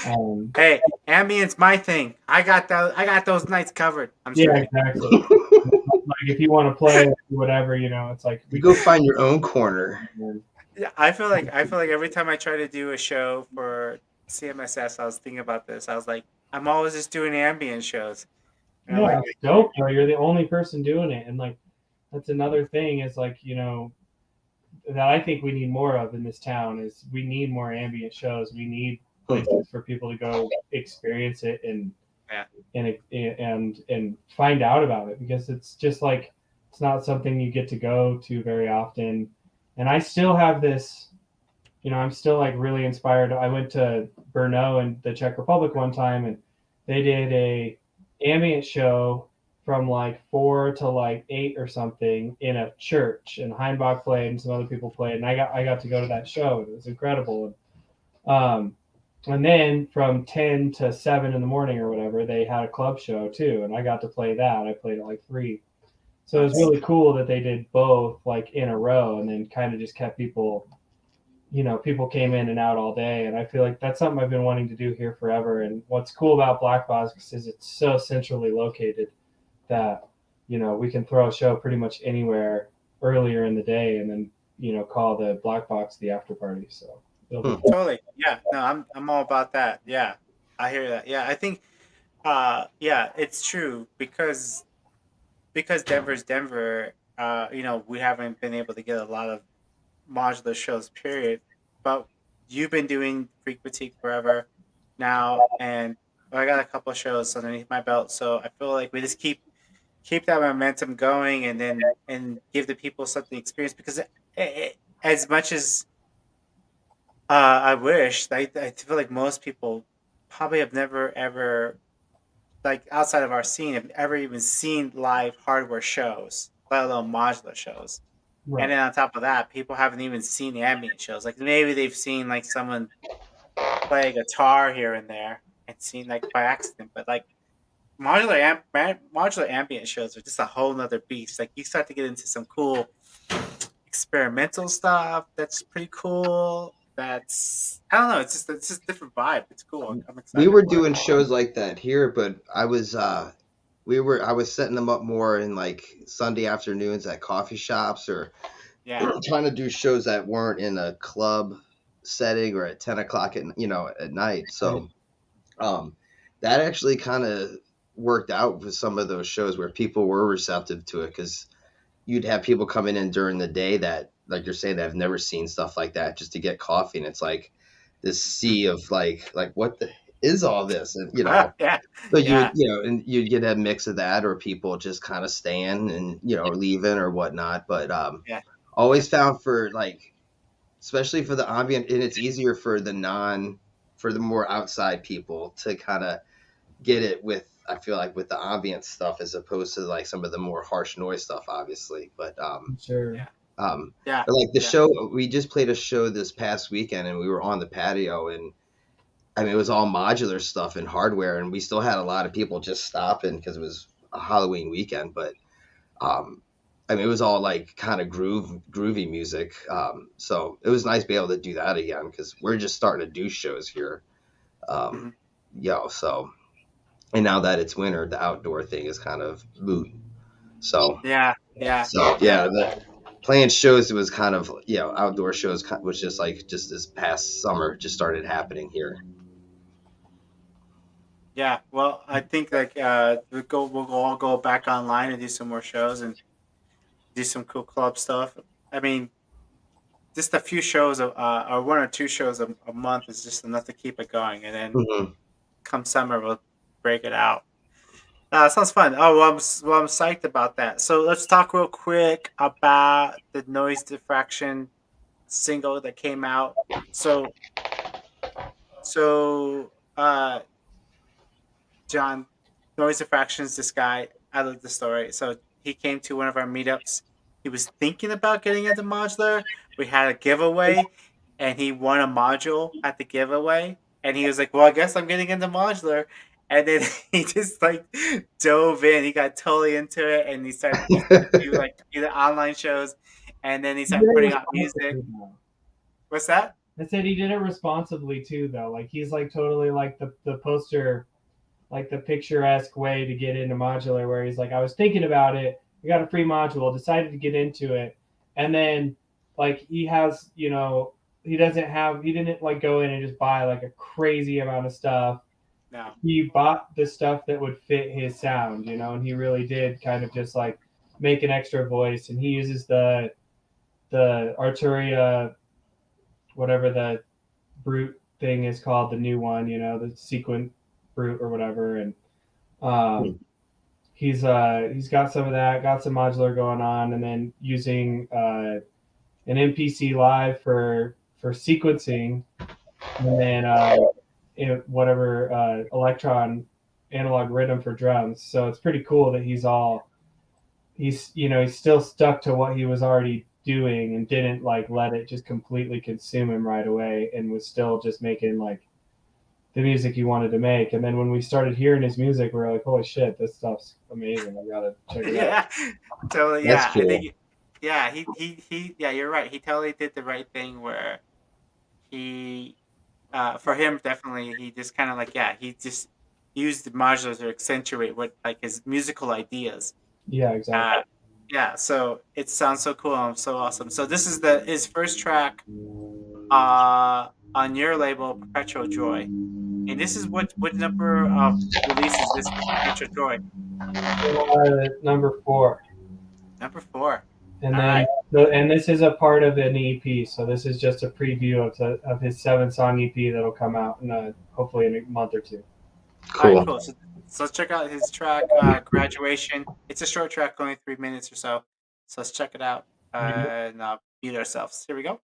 Hey, ambient's my thing. I got those nights covered. I'm Yeah, sorry. exactly. Like if you want to play whatever, you know, it's like You go find your own corner. Yeah, I feel like every time I try to do a show for CMSS, I was thinking about this. I was like, I'm always just doing ambient shows, and I'm Yeah, like, it's dope though. You're the only person doing it, and like that's another thing is like you know that I think we need more of in this town is we need more ambient shows. We need places for people to go experience it yeah, and find out about it because it's just like it's not something you get to go to very often. And I still have this, you know, I'm still like really inspired. I went to Brno in the Czech Republic one time and they did a ambient show from like 4 to like 8 or something in a church and Heimbach played and some other people played and I got to go to that show. It was incredible. Um, and then from 10 to 7 in the morning or whatever, they had a club show too. And I got to play that. I played at like 3. So it was really cool that they did both like in a row and then kind of just kept people, you know, people came in and out all day. And I feel like that's something I've been wanting to do here forever. And what's cool about Black Box is it's so centrally located that, you know, we can throw a show pretty much anywhere earlier in the day and then, you know, call the Black Box the after party. So it'll be totally, yeah. No, I'm all about that. Yeah, I hear that. Yeah, I think, yeah, it's true because Denver's Denver. We haven't been able to get a lot of modular shows. Period. But you've been doing Freak Boutique forever now, and I got a couple of shows underneath my belt. So I feel like we just keep that momentum going, and give the people something to experience. Because as much as I wish, I feel like most people probably have never ever, like outside of our scene, have ever even seen live hardware shows, let alone modular shows. And right. then on top of that, people haven't even seen the ambient shows. Like maybe they've seen like someone play a guitar here and there and seen like by accident, but like modular ambient shows are just a whole nother beast. Like you start to get into some cool experimental stuff that's pretty cool. That's, I don't know. It's just a different vibe. It's cool. I'm We excited were for it. doing shows like that here, but I was setting them up more in like Sunday afternoons at coffee shops or Yeah. trying to do shows that weren't in a club setting or at 10 o'clock at night. Right. So um, that actually kind of worked out with some of those shows where people were receptive to it because you'd have people coming in during the day that, like you're saying, that have never seen stuff like that just to get coffee, and it's like this sea of like what the is all this, and Yeah. so Yeah. and you'd get a mix of that, or people just kind of staying and leaving or whatnot. But Yeah. Yeah. always found for like, especially for the ambient, and it's easier for for the more outside people to kind of get it with. I feel like with the ambient stuff as opposed to like some of the more harsh noise stuff, obviously. But Sure. Yeah. Yeah. like the Yeah. show, we just played a show this past weekend, and we were on the patio, and I mean, it was all modular stuff and hardware, and we still had a lot of people just stopping because it was a Halloween weekend. But um, I mean, it was all like kind of groovy music. So it was nice to be able to do that again because we're just starting to do shows here. Mhm. Um, so and now that it's winter, the outdoor thing is kind of moot. So Yeah. Yeah. Yeah. yeah, playing shows, it was kind of outdoor shows was just like just this past summer just started happening here. Yeah, well, I think like we'll all go back online and do some more shows and do some cool club stuff. I mean, just a few shows or one or two shows a month is just enough to keep it going, and then Hmm. come summer we'll break it out. Sounds fun. Oh, well, I'm psyched about that. So let's talk real quick about the Noise Diffraction single that came out. So so John, Noise Fractions, this guy, I love the story. So he came to one of our meetups. He was thinking about getting into modular. We had a giveaway, and he won a module at the giveaway. And he was like, "Well, I guess I'm getting into modular." And then he just like dove in. He got totally into it, and he started to do like either online shows. and then he He did started it putting out music. responsibly, though. What's that? I said he did it responsibly too, though. Like he's like totally like the poster, like the picturesque way to get into modular, where he's like, I was thinking about it, I got a free module, decided to get into it, and then like he has, you know, he didn't like go in and just buy like a crazy amount of stuff. No. He bought the stuff that would fit his sound, you know, and he really did kind of just like make an extra voice, and he uses the Arturia, whatever the brute thing is called, the new one, you know, the sequent brute or whatever, and he's got some of that, got some modular going on, and then using an MPC Live for sequencing, and then whatever electron analog rhythm for drums. So it's pretty cool that he's still stuck to what he was already doing and didn't like let it just completely consume him right away, and was still just making like the music he wanted to make. And then when we started hearing his music, we were like, holy shit, this stuff's amazing, I gotta check it out. Totally. That's cool. I think he yeah, you're right, he totally did the right thing where he for him definitely he just kind of like he just used the modulars to accentuate what like his musical ideas. Yeah, exactly. So it sounds so cool and so awesome. So this is his first track on your label, Perpetual Joy. And this is what number of release is this Perpetual Joy? Number 4. Number 4. And All then right. and this is a part of an EP, so this is just a preview of his 7-song EP that'll come out in hopefully in a month or 2. Cool. All right, cool. So let's check out his track, Graduation. It's a short track, only 3 minutes or so. So let's check it out and mute ourselves. Here we go.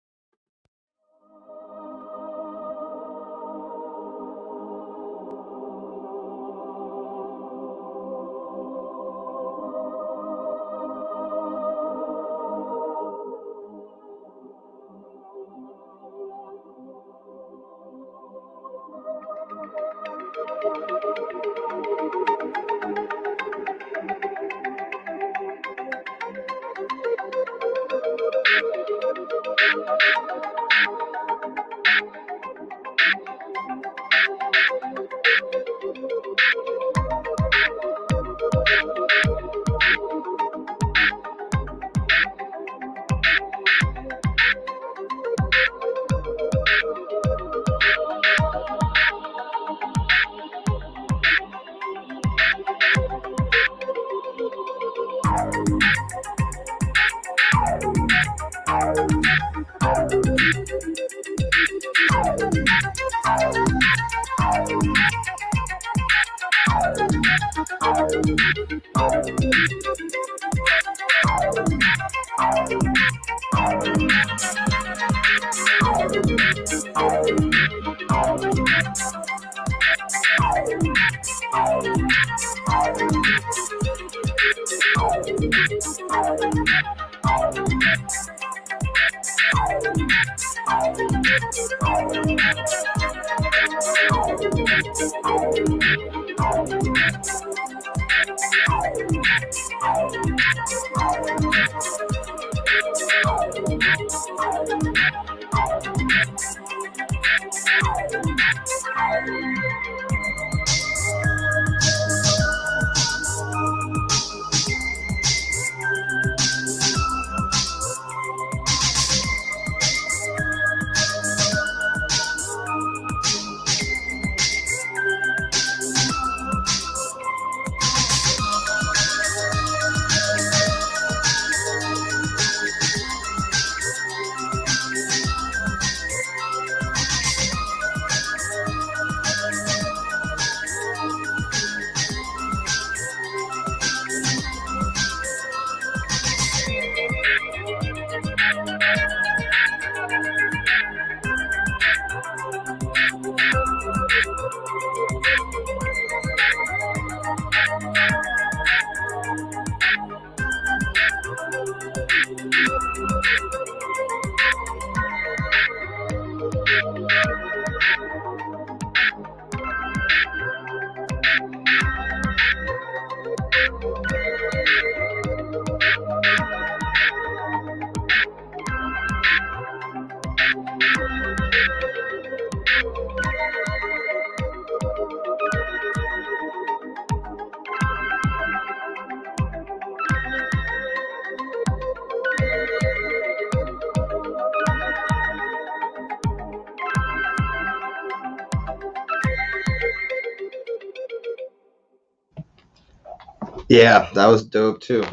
Yeah, that was dope too.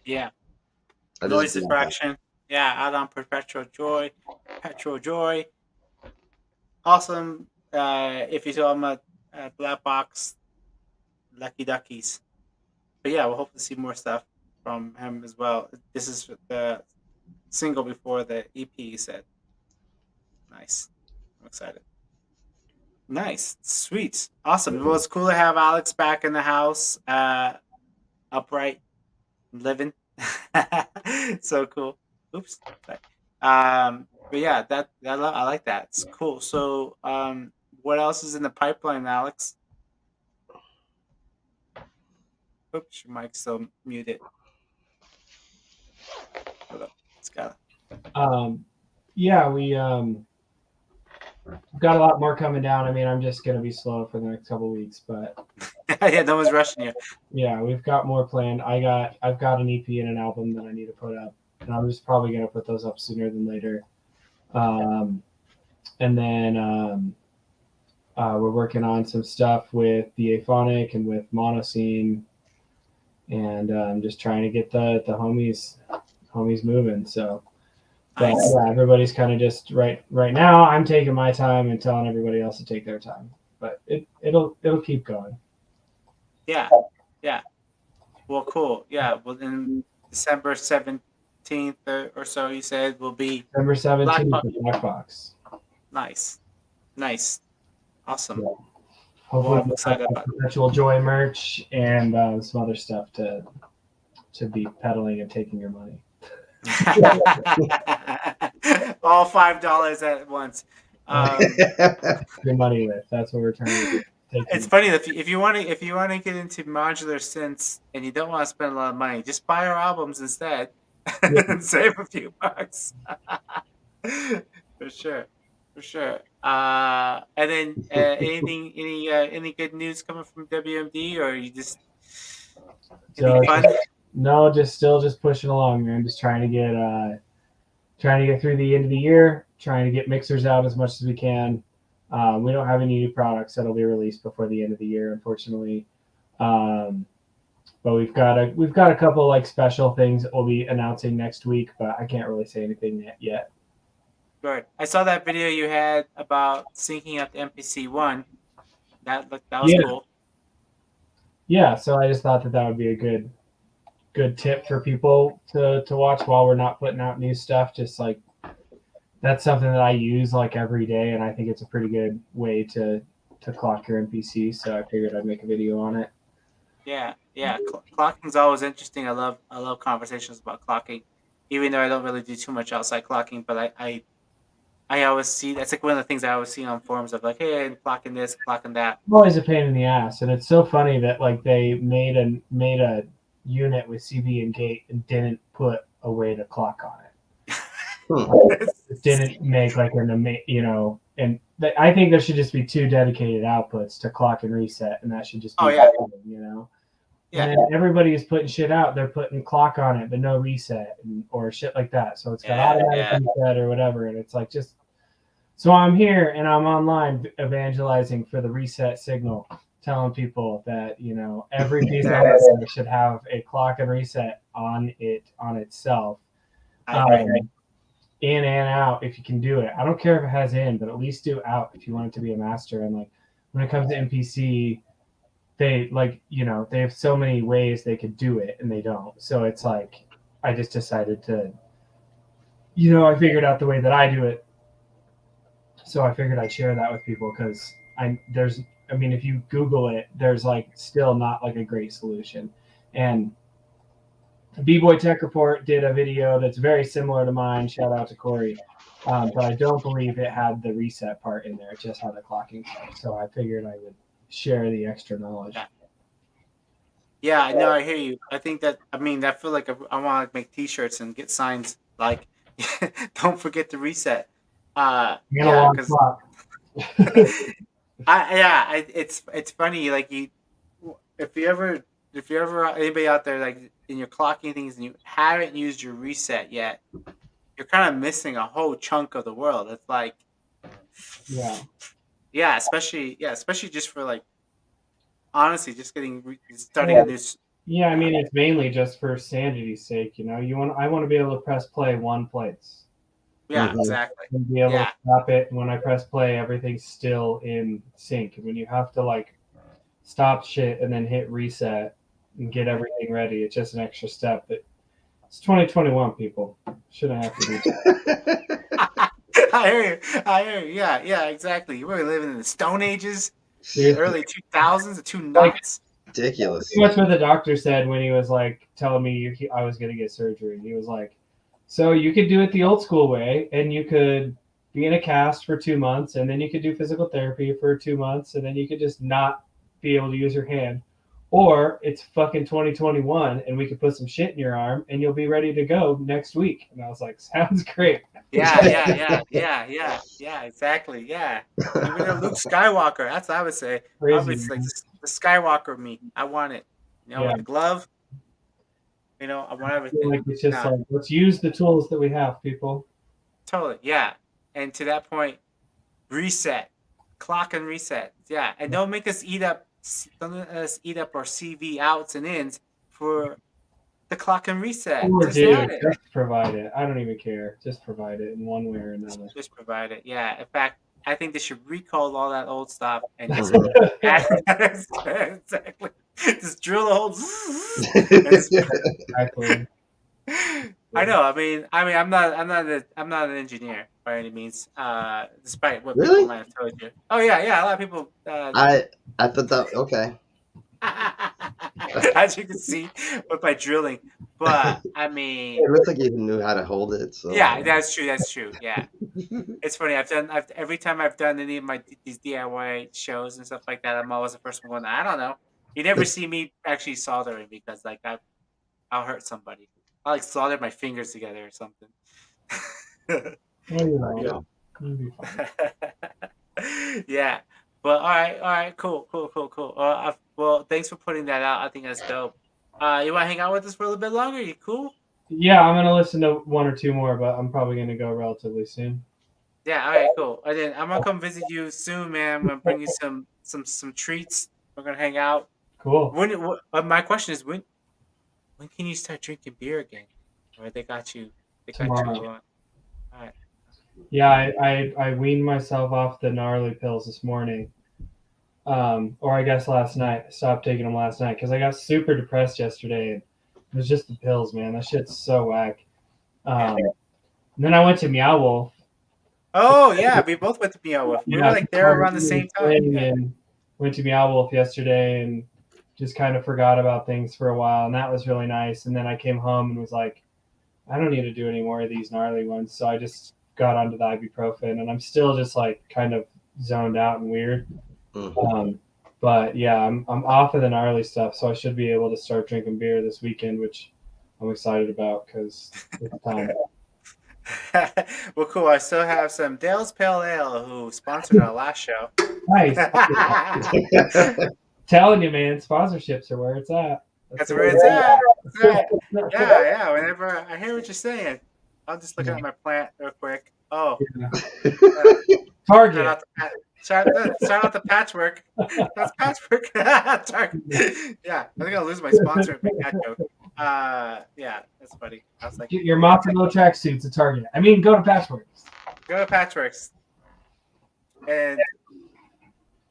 Yeah. I just Noise did that. diffraction. Yeah, out on perpetual joy. Perpetual joy. Awesome. If you saw him at Black Box, Lucky Duckies. But yeah, we'll hope to see more stuff from him as well. This is the single before the EP, you said. Nice. I'm excited. Nice. Sweet. Awesome. Well, it's cool to have Alex back in the house, upright, living. So cool. Oops. Sorry. But yeah, I like that. It's cool. So, what else is in the pipeline, Alex? Oops, your mic's still muted. Hold up. It's got. Yeah, we got a lot more coming down. I mean, I'm just gonna be slow for the next couple weeks, but Yeah, no one's rushing you. yeah, we've got more planned. I've got an EP and an album that I need to put up, and I'm just probably gonna put those up sooner than later. And then we're working on some stuff with the Aphonic and with Monoscene, and just trying to get the homies moving. So, but Nice. yeah, everybody's kind of just right now. I'm taking my time and telling everybody else to take their time, but it'll keep going. Yeah. Yeah. Well, cool. Yeah. Well, then December 17th or so, you said will be December Black 17th Box. at Black Box. Nice. Nice. Awesome. Yeah. Well, Hopefully, I'm we'll have excited about Perpetual Joy merch and some other stuff to be peddling and taking your money. it. All $5 at once. Your money with. That's what we're trying to do. It's funny if you want to get into modular synths and you don't want to spend a lot of money, just buy our albums instead and save a few bucks. For sure, for sure. And then any good news coming from WMD, or you just So anything fun? no, just still just pushing along, man. Just trying to get through the end of the year. Trying to get mixers out as much as we can. We don't have any new products that'll be released before the end of the year, unfortunately. But we've got a couple like special things that we'll be announcing next week, but I can't really say anything yet. Good. I saw that video you had about syncing up the MPC one. That was cool. Yeah, so I just thought that would be a good tip for people to watch while we're not putting out new stuff. Just like that's something that I use like every day, and I think it's a pretty good way to clock your MPC. So I figured I'd make a video on it. Yeah, yeah. Clocking's always interesting. I love conversations about clocking, even though I don't really do too much outside clocking. But I always see that's like one of the things I always see on forums of like, hey, I'm clocking this, clocking that. I'm always a pain in the ass, and it's so funny that like they made a unit with CB and gate and didn't put a way to clock on it. It didn't make like and I think there should just be two dedicated outputs to clock and reset, and that should just be yeah. Yeah. And then everybody is putting shit out. They're putting clock on it, but no reset or shit like that. So it's got automatic reset or whatever, and it's like just. So I'm here and I'm online evangelizing for the reset signal, telling people that every piece of hardware should have a clock and reset on itself. In and out if you can do it. I don't care if it has in, but at least do out if you want it to be a master. And like when it comes to MPC, they they have so many ways they could do it and they don't. So it's like I just decided to I figured out the way that I do it. So I figured I'd share that with people because if you Google it, there's like still not like a great solution. And B-Boy Tech Report did a video that's very similar to mine. Shout out to Corey. But I don't believe it had the reset part in there. It just had the clocking part. So I figured I would share the extra knowledge. Yeah, no, I hear you. I think that I feel like I want to make T-shirts and get signs like, "Don't forget to reset." Because it's funny. Like if you ever anybody out there like in your clocking things and you haven't used your reset yet, you're kind of missing a whole chunk of the world. It's like, especially just for like Honestly, just starting a new. Yeah, I mean, it's mainly just for sanity's sake. I want to be able to press play one place Yeah, Mhm. exactly. and be able Yeah, to stop it. And when I press play, everything's still in sync. And when you have to like stop shit and then hit reset and get everything ready, it's just an extra step. But it's 2021, people. Shouldn't have to do that. I hear you. I hear you. Yeah, yeah, exactly. You were living in the Stone Ages, Seriously. early 2000s, the two Like, knots. Ridiculous. pretty much what the doctor said when he was like telling me I was going to get surgery. He was like, so you could do it the old school way, and you could be in a cast for 2 months, and then you could do physical therapy for 2 months, and then you could just not be able to use your hand. Or it's fucking 2021, and we could put some shit in your arm, and you'll be ready to go next week. And I was like, sounds great. Yeah, yeah, yeah, yeah, yeah, yeah, exactly. Yeah. Give me the Luke Skywalker. That's what I would say. Probably Crazy, it's like man. the Skywalker me. I want it. Yeah. With the glove. I want I feel everything. like it's just Nah, like, let's use the tools that we have, people. totally. Yeah. And to that point, reset, clock and reset. Yeah, and don't make us eat up. Don't let us eat up our CV outs and ins for the clock and reset. Or Just add dude, it. just provide it. I don't even care. Just provide it in one way or another. Just provide it. Yeah. In fact, I think they should recall all that old stuff and just Mhm. add exactly. Just drill the hole. And just, Exactly. I know. I'm not an engineer by any means. Despite what people Really? might have told you. Oh yeah, yeah. A lot of people. I thought that okay. As you can see with my drilling. But It looks like you even knew how to hold it. So yeah, that's true. That's true. Yeah, it's funny. Every time I've done any of these DIY shows and stuff like that, I'm always the first one going, I don't know. You never see me actually soldering because like I'll hurt somebody. I like solder my fingers together or something. Well, you I know, Yeah. know. you'll be fine. Yeah. But all right, cool, cool, cool, cool. Well, thanks for putting that out. I think that's dope. You want to hang out with us for a little bit longer? You cool? Yeah, I'm gonna listen to one or two more, but I'm probably gonna go relatively soon. Yeah. All right, cool. And then I'm gonna come visit you soon, man. I'm gonna bring you some treats. We're gonna hang out. Cool. My question is when can you start drinking beer again? Or they got you Tomorrow. going. All right. Yeah, I weaned myself off the gnarly pills this morning. Or I guess last night. I stopped taking them last night because I got super depressed yesterday. And it was just the pills, man. That shit's so whack. Yeah. And then I went to Meow Wolf. Oh yeah, we both went to Meow Wolf. We were Yeah, like there around the same time. Yeah. and went to Meow Wolf yesterday and just kind of forgot about things for a while, and that was really nice. And then I came home and was like, I don't need to do any more of these gnarly ones, so I just got onto the ibuprofen, and I'm still just like kind of zoned out and weird. Mhm. But yeah, I'm off of the gnarly stuff, so I should be able to start drinking beer this weekend, which I'm excited about because it's time. Well, cool. I still have some Dale's Pale Ale who sponsored our last show. Nice. Telling you, man, sponsorships are where it's at. That's where it's at. That's right. Yeah, yeah. Whenever I hear what you're saying, I'll just look at my plant real quick. Oh, uh, shout Target. out to shout out to Patchwork. That's Patchwork. Target. Yeah, I think I'll lose my sponsor and make that joke. Yeah, that's funny. I was like, Get your Modular tracksuits at Target. I mean, go to Patchworks. go to Patchworks and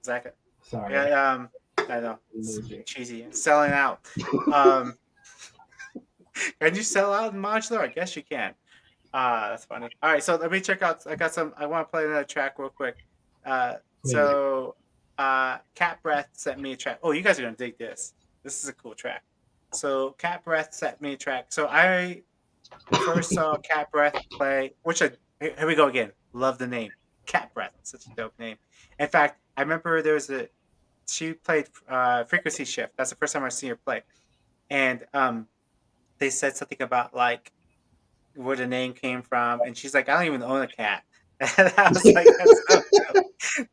Zach. Sorry. Yeah, I know. It's cheesy. Selling out. Um, can you sell out in modular? I guess you can. That's funny. All right, so let me check out. I want to play another track real quick. So, Cat Breath sent me a track. Oh, you guys are gonna dig this. This is a cool track. So, Cat Breath sent me a track. So I first saw Cat Breath play. Here we go again. Love the name, Cat Breath. Such a dope name. In fact, I remember she played Frequency Shift. That's the first time I seen her play, and they said something about like where the name came from, and she's like, I don't even own a cat. And I was like,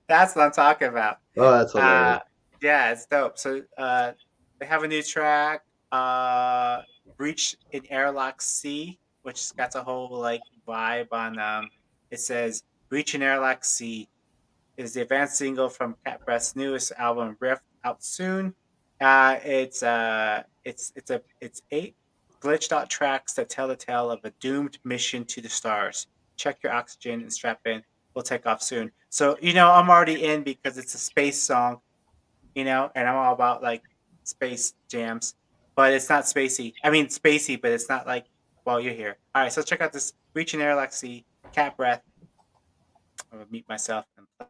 that's what I'm talking about. Oh, that's hilarious. Yeah, it's dope. So they have a new track, Breach in Airlock C, which got a whole like vibe on. It says Breach in Airlock C is the advanced single from Cat Breath's newest album, Rift. out soon. It's 8 glitched out tracks that tell the tale of a doomed mission to the stars. Check your oxygen and strap in. We'll take off soon. So I'm already in because it's a space song, and I'm all about like space jams, but it's not spacey. I mean spacey, but it's not like while you're here. All right, so check out this Reaching Air Lexi Cat Breath. I'm gonna mute myself and play.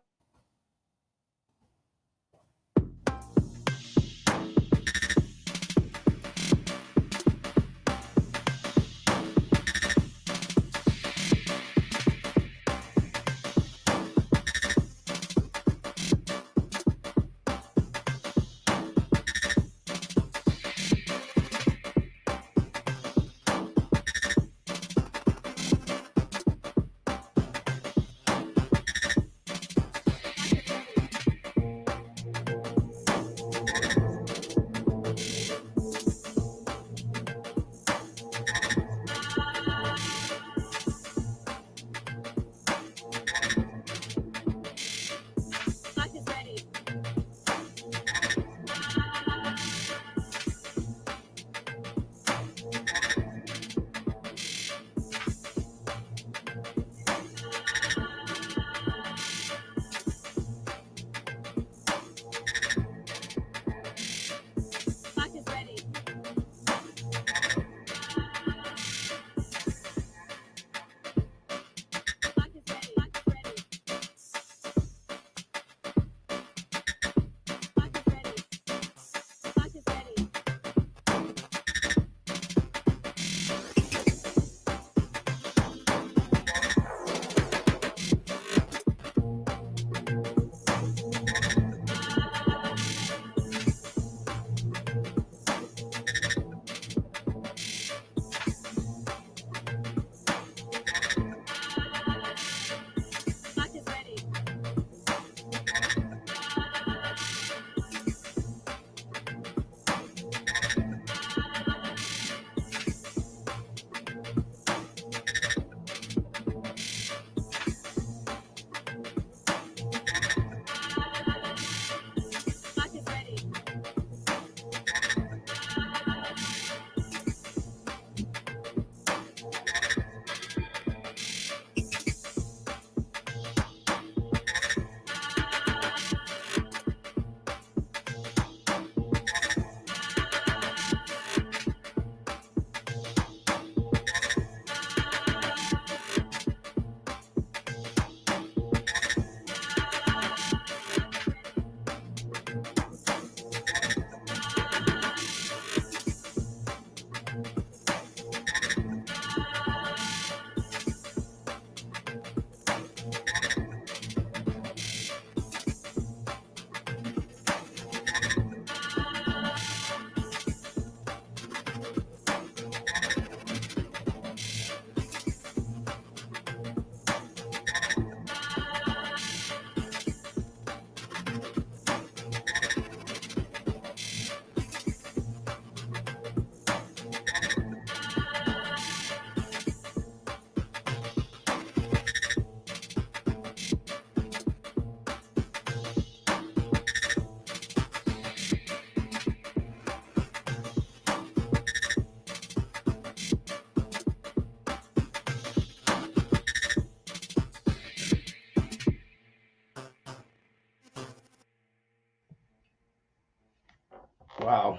Wow.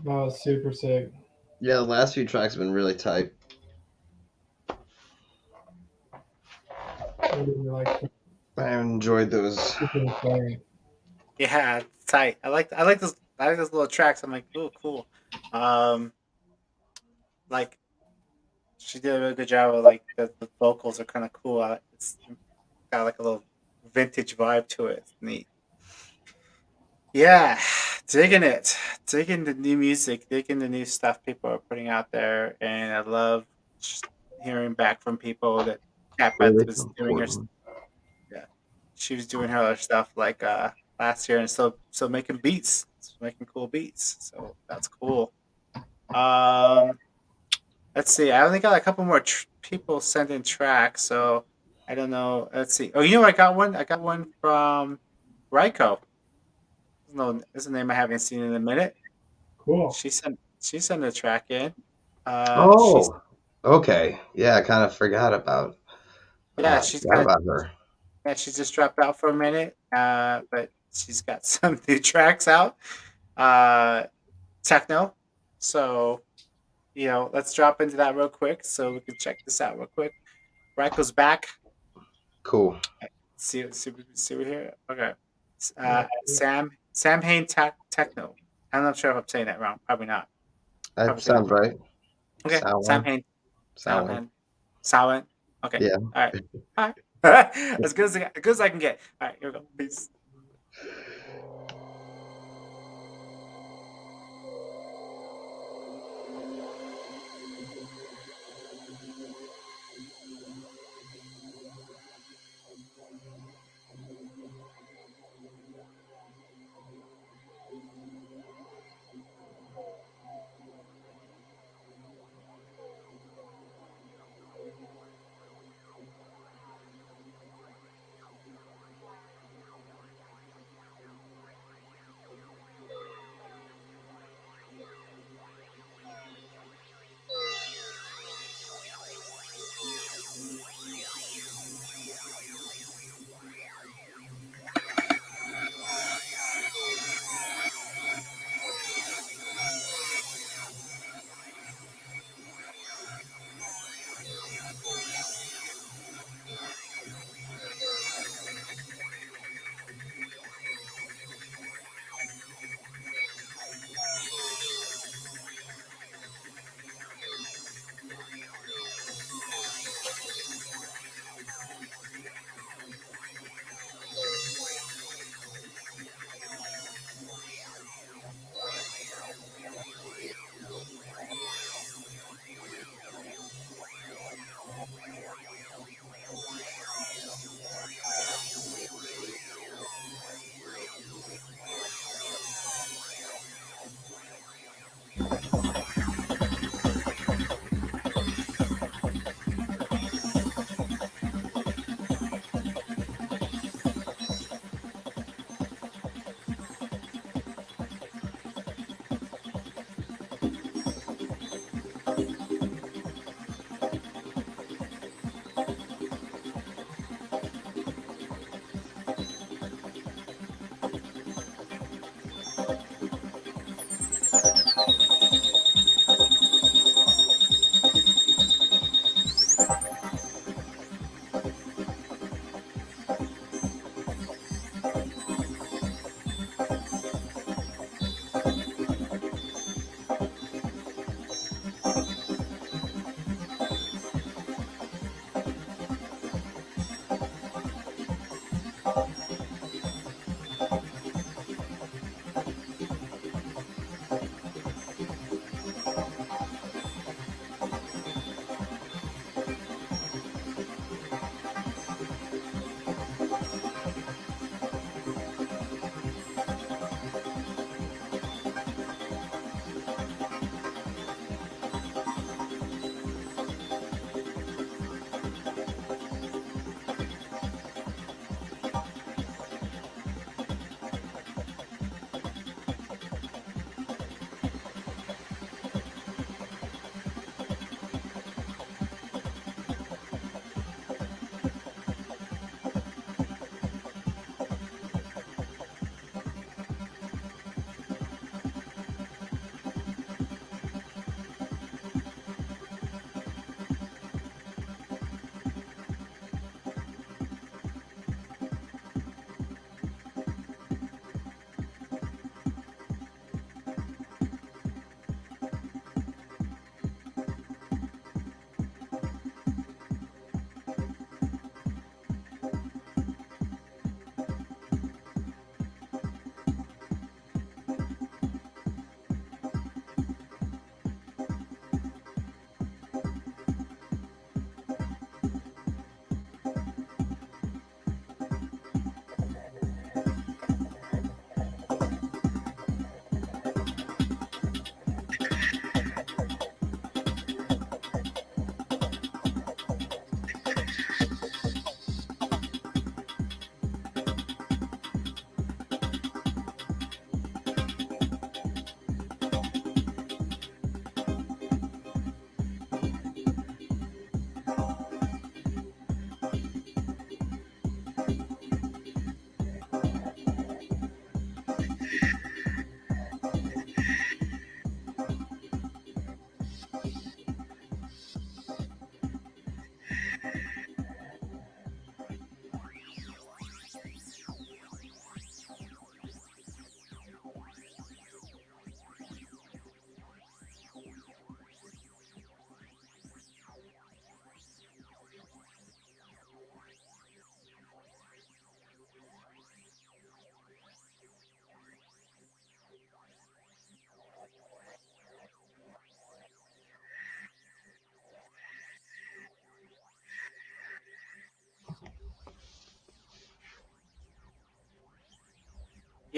Oh, super sick. Yeah, the last few tracks have been really tight. I really like that. I enjoyed those. Super inspiring. Yeah, it's tight. I like those little tracks. I'm like, oh, cool. Um, like she did a really good job of like the vocals are kind of cool. It's got like a little vintage vibe to it. It's neat. Yeah, digging it, digging the new music, digging the new stuff people are putting out there, and I love just hearing back from people that Cat Beth Really was from doing her. Portland. Yeah, she was doing her other stuff like last year, and still making beats, making cool beats. So that's cool. Um, let's see. I only got a couple more people sending tracks, so I don't know. Let's see. Oh, I got one. I got one from Ryko. No, this is a name I haven't seen in a minute. Cool. She sent a track in. She's Oh, okay. Yeah, I kind of yeah, she's forgot got about her. yeah, she just dropped out for a minute. But she's got some new tracks out. Uh, techno. So let's drop into that real quick so we can check this out real quick. Right goes back. Cool. See what here. Okay. Yeah. Sam Hain Techno. I'm not sure if I'm saying that wrong. Probably not. That Probably saying it sounds wrong. right. Okay. Sam Sound Hain. Sam Sound Hain. Silent. Okay. Yeah. All right. All right. As good as I can get. All right. Here we go. Peace.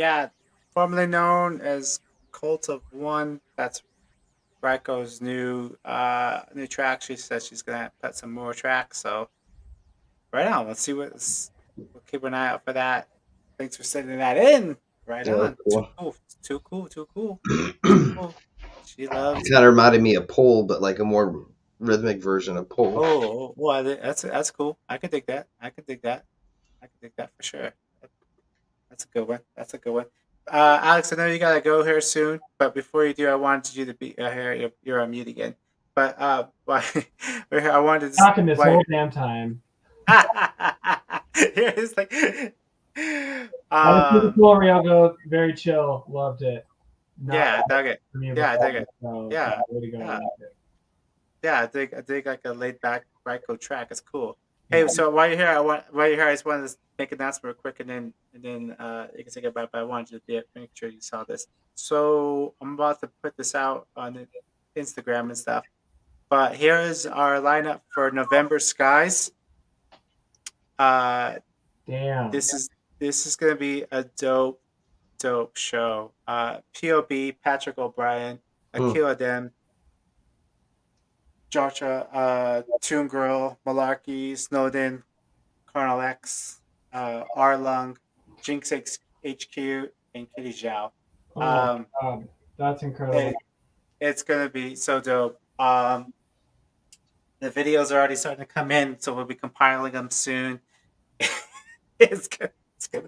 yeah, formerly known as Cult of One. That's Raiko's new track. She says she's gonna put some more tracks. So right on. Let's see what's. We'll keep an eye out for that. Thanks for sending that in. Right Yeah, on. Too cool. cool. Too cool. Too cool. Too Kind cool. She loves. of reminded me of pole, but like a more rhythmic version of pole. Well, that's cool. I can dig that. I can dig that. I can dig that for sure. That's a good one. That's a good one. Alex, I know you gotta go here soon, but before you do, I wanted you to be here. You're on mute again. But we're here, I wanted to. Talking this whole damn time. Here it's like, I was super um, cool, Rialgo. Very chill. Loved it. Not yeah, I dug it. for me Yeah, I dig before, it. so Yeah, way to go. yeah, I liked it. yeah. I dig like a laid back Ryko track. It's cool. Hey, Yeah. so while you're here, I just wanted to make an announcement real quick, and then you can say goodbye. But I wanted you to make sure you saw this. So I'm about to put this out on Instagram and stuff. But here is our lineup for November Skies. Uh, Damn. this is gonna be a dope show. POB Patrick O'Brien, Hmm. Akil Adem, Joshua, Toon Girl, Malarkey, Snowden, Colonel X, Arlung, Jinx HQ, and Kitty Zhao. Oh Um, my god, that's incredible. it, it's gonna be so dope. The videos are already starting to come in, so we'll be compiling them soon. it's gonna, it's gonna.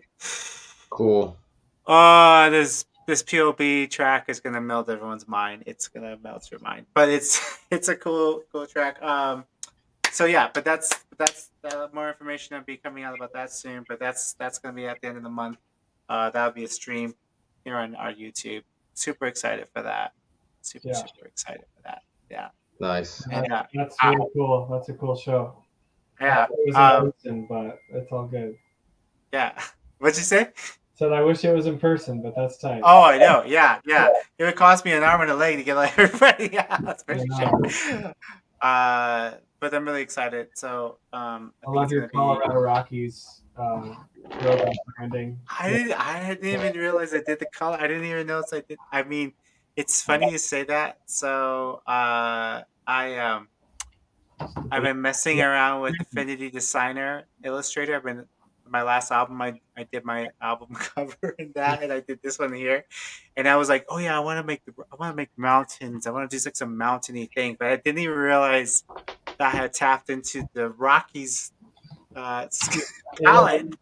Cool. Oh, this POB track is gonna melt everyone's mind. It's gonna melt your mind, but it's it's a cool track. So yeah, but that's more information will be coming out about that soon. But that's gonna be at the end of the month. That'll be a stream here on our YouTube. Super excited for that. Yeah, Super excited for that. Yeah, Nice. and that's really cool. That's a cool show. yeah, It was in person, but it's all good. yeah. What'd you say? Said I wish it was in person, but that's tight. Oh, I know. Yeah, yeah. It would cost me an arm and a leg to get like everybody. Yeah, that's for Yeah. sure. But I'm really excited. So I I think love it's your gonna be. Colorado Rockies throwback branding. I didn't even realize I did the color. I didn't even notice I did. I mean, it's funny you say that. So I've been messing around with Affinity Designer Illustrator. I've been my last album. I did my album cover in that, and I did this one here. And I was like, oh yeah, I want to make mountains. I want to do like some mountainy thing, but I didn't even realize that I had tapped into the Rockies palette.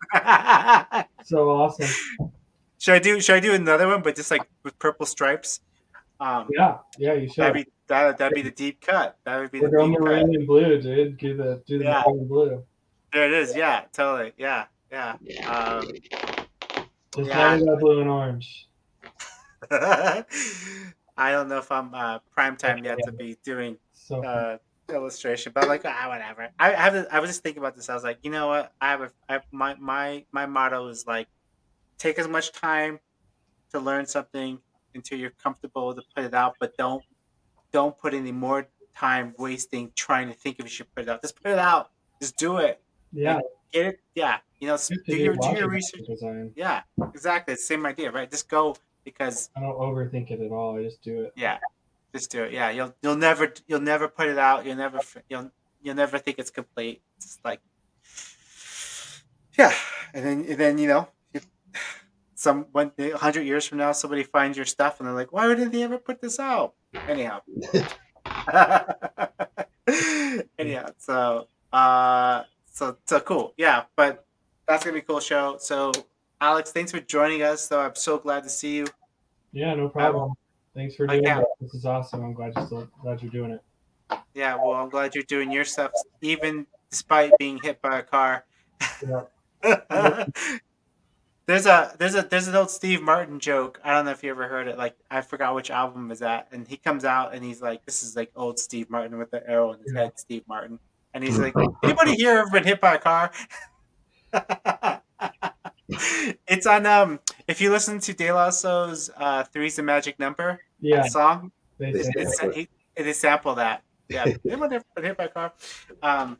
So awesome. Should I do another one, but just like with purple stripes? Yeah, you should. That'd be the deep cut. That would be We're the going deep cut. maroon and blue, dude. Do the Yeah, maroon and blue. there it is. Yeah, totally. Yeah, yeah. Just Yeah. never got blue and orange. I don't know if I'm prime time yet to be doing So illustration, but like whatever. I was just thinking about this. I was like, you know what? My motto is like take as much time to learn something until you're comfortable to put it out, but don't put any more time wasting trying to think if you should put it out. Just put it out. Just do it. yeah, And get it. Yeah. You know, do your research. design. Yeah, exactly. Same idea, right? Just go because I don't overthink it at all. I just do it. yeah, just do it. Yeah, you'll never put it out. You'll never think it's complete. It's like yeah, and then you know, some 100 years from now, somebody finds your stuff and they're like, why didn't they ever put this out? Anyhow, anyhow, so cool. Yeah, but that's gonna be a cool show. So Alex, thanks for joining us. So I'm so glad to see you. Yeah, no problem. Thanks for Like doing that. it. This is awesome. I'm glad you're doing it. Yeah, well, I'm glad you're doing your stuff, even despite being hit by a car. Yeah. There's an old Steve Martin joke. I don't know if you ever heard it. Like I forgot which album is that, and he comes out and he's like, "This is like old Steve Martin with the arrow in his head, Steve Martin," and he's like, "Anybody here ever been hit by a car?" It's on. If you listen to De La Soul's "Three's the Magic Number" Yeah. song, They say it sample that. Yeah, anyone ever been hit by a car? I'll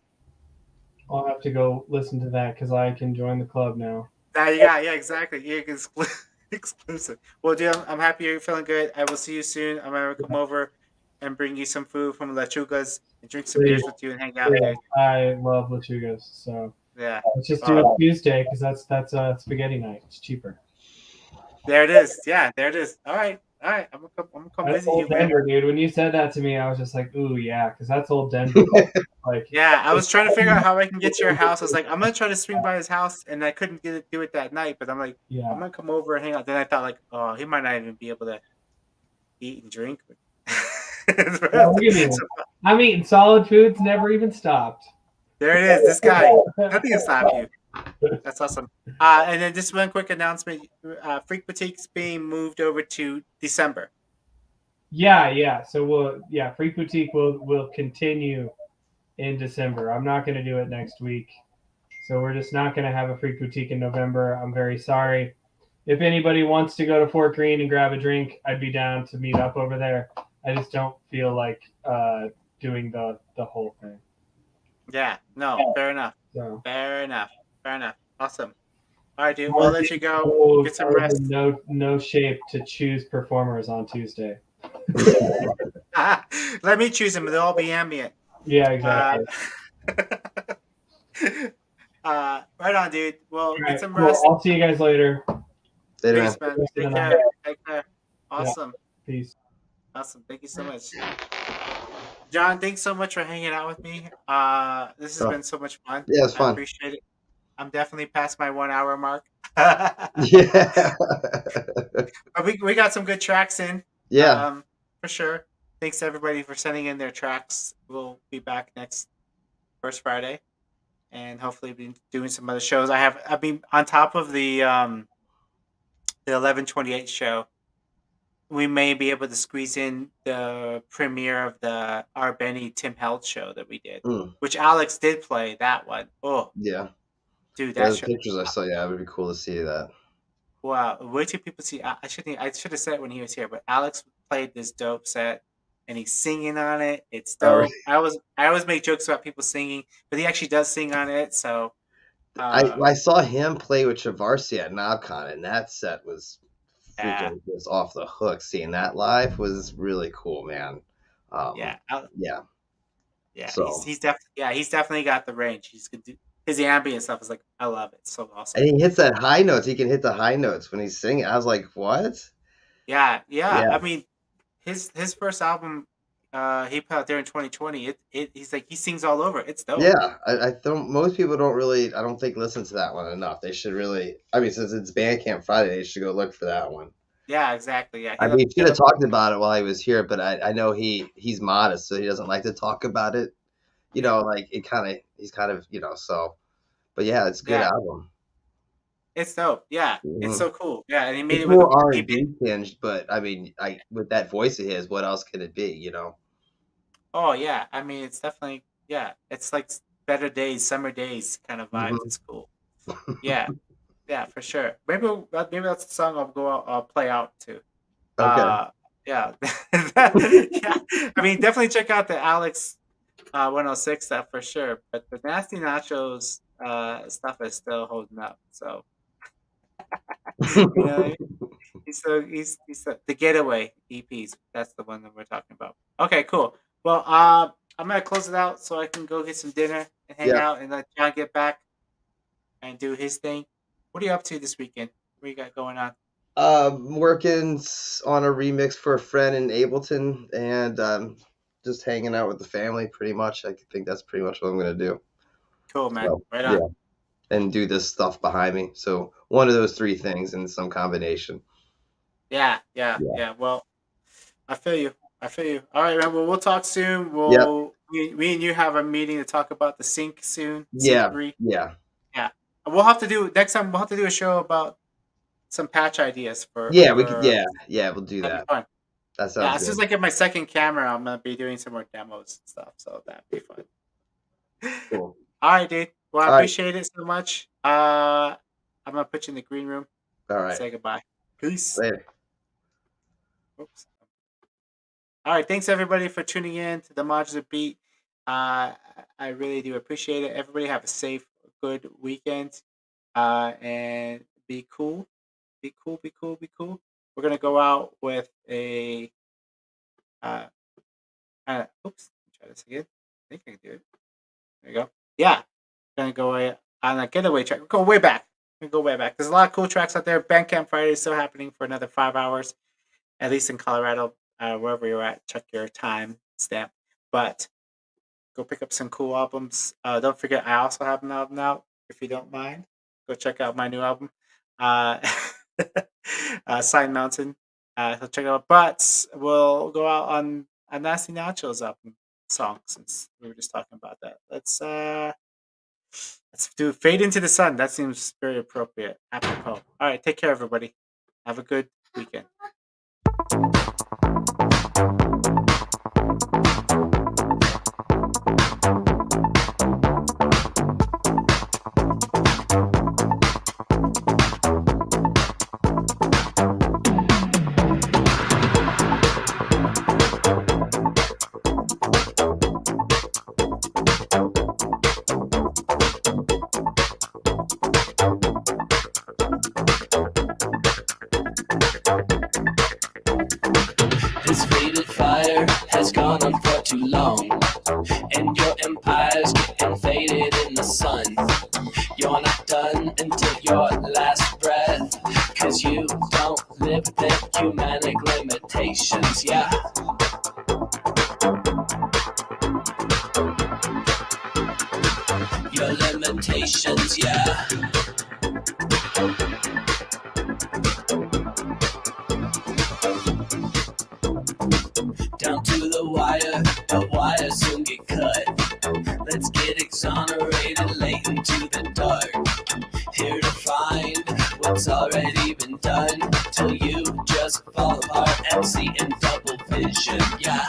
have to go listen to that because I can join the club now. Yeah, exactly. You can split. Exclusive. Well, dude, I'm happy you're feeling good. I will see you soon. I'm gonna come over and bring you some food from Lechugas and drink some Please, beers with you and hang out, yeah, dude. I love Lechugas. So Yeah. let's just do Uh, it Tuesday because that's spaghetti night. It's cheaper. there it is. Yeah, there it is. All right. All right. I'm gonna come That's visit you, old man. Denver, dude. When you said that to me, I was just like, ooh, yeah, because that's old Denver. Like, Yeah, I was trying to figure out how I can get to your house. I was like, I'm gonna try to swing by his house, and I couldn't do it that night. But I'm like, I'm yeah. gonna come over and hang out. Then I thought like, oh, he might not even be able to eat and drink. Yeah, look at me. So, I'm eating solid foods, never even stopped. there it is. This guy, nothing can stop you. That's awesome. And then just one quick announcement: Freak Boutique's being moved over to December. Yeah. So Free Boutique will continue in December. I'm not going to do it next week. So we're just not going to have a Freak Boutique in November. I'm very sorry. If anybody wants to go to Fort Greene and grab a drink, I'd be down to meet up over there. I just don't feel like doing the whole thing. Yeah. No. Fair enough. So Fair enough. Fair enough. Awesome. All right, dude. Well, I'll let you go. Get some I was in rest. no shape to choose performers on Tuesday. Let me choose them. They'll all be ambient. Yeah, Uh, exactly. right on, dude. Well, All get right, some cool. rest. I'll see you guys later. Later, man. Peace, man. Rest of the Take night. care. Take care. Yeah, Awesome. peace. Awesome. Thank you so much. John, thanks so much for hanging out with me. This has Oh, been so much fun. yeah, it's I fun. appreciate it. I'm definitely past my 1 hour mark. But Yeah. we got some good tracks in. Yeah. For sure. Thanks to everybody for sending in their tracks. We'll be back next first Friday, and hopefully be doing some other shows. I've been on top of the 11/28 show. We may be able to squeeze in the premiere of the our Benny Tim Held show that we did, Mm, which Alex did play that one. Oh, yeah. dude, Yeah, that the show! pictures I saw, yeah, it would be cool to see that. Wow, wait till people see. I should have said it when he was here, but Alex played this dope set, and he's singing on it. It's Or dope. I always make jokes about people singing, but he actually does sing on it. So, uh, I saw him play with Travarsi at NobCon, and that set was yeah, freaking just off the hook. Seeing that live was really cool, man. yeah, Yeah. yeah. So, He's definitely got the range. He's good. His ambient stuff is like I love it. It's so awesome. and he hits that high notes. He can hit the high notes when he's singing. I was like, what? Yeah, yeah. Yeah. I mean, his first album, he put out there in 2020. He's like he sings all over. It's dope. Yeah, I don't. Most people don't really. I don't think listen to that one enough. They should really. I mean, since it's Bandcamp Friday, they should go look for that one. Yeah, exactly. Yeah, I mean, he should hit have up. talked about it while he was here, but I know he's modest, so he doesn't like to talk about it. Yeah, Like it kind of he's kind of so. But yeah, it's a good yeah. album. It's dope. Yeah, it's Hmm. so cool. Yeah, and he made It's it with more R he and made. B tinged, but I mean, I with that voice of his, what else can it be? Oh yeah, I mean it's definitely yeah. It's like better days, summer days kind of vibes. Hmm. It's cool. Yeah, yeah, for sure. Maybe that's the song I'll go out. I'll play out to. Okay. Uh, yeah, yeah. I mean, definitely check out the Alex 106 stuff for sure. But the Nasty Nachos stuff is still holding up. So you know, the Getaway EPs. That's the one that we're talking about. Okay, cool. Well, I'm gonna close it out so I can go get some dinner and hang Yeah. out and let John get back and do his thing. What are you up to this weekend? What you got going on? Working on a remix for a friend in Ableton, and just hanging out with the family. Pretty much, I think that's pretty much what I'm gonna do. Cool, man. So Right on. yeah, and do this stuff behind me. So one of those three things in some combination. Yeah, yeah, Yeah. yeah. Well, I feel you. I feel you. All right, man. Well, we'll talk soon. Yep. We and you have a meeting to talk about the sync soon. Sync Yeah. 3. Yeah. Yeah. We'll have to do next time. We'll have to do a show about some patch ideas Yeah. We could. for Yeah. Yeah. We'll do that'd be that. fun. That Yeah, sounds as soon as good. I get my second camera, I'm gonna be doing some more demos and stuff. So that'd be fun. Cool. All right, dude. Well, I All right. appreciate it so much. I'm gonna put you in the green room. All right. Say goodbye. Peace. Later. Oops. All right, thanks everybody for tuning in to the Modular Beat. I really do appreciate it. Everybody have a safe, good weekend, and be cool. Be cool, be cool, be cool. We're gonna go out with a oops, try this again. I think I can do it. There you go. Yeah. Gonna go on a getaway track. Go way back. Go way back. There's a lot of cool tracks out there. Bandcamp Friday is still happening for another 5 hours, at least in Colorado. Wherever you're at, check your time stamp. But go pick up some cool albums. Don't forget, I also have an album out. If you don't mind, go check out my new album, uh, Sign Mountain. So check it out. But we'll go out on a Nasty Nachos album song since we were just talking about that. Let's do Fade into the Sun. That seems very appropriate. Apropos. All right, take care, everybody. Have a good weekend. This faded fire has gone on for too long, and your empire's getting faded in the sun. You're not done until your last breath, 'cause you don't live within humanic limitations, yeah. Your limitations, yeah. Down to the wire soon get cut. Let's get exonerated late into the dark. Here to find what's already been done, till you just fall apart and see in double vision, yeah.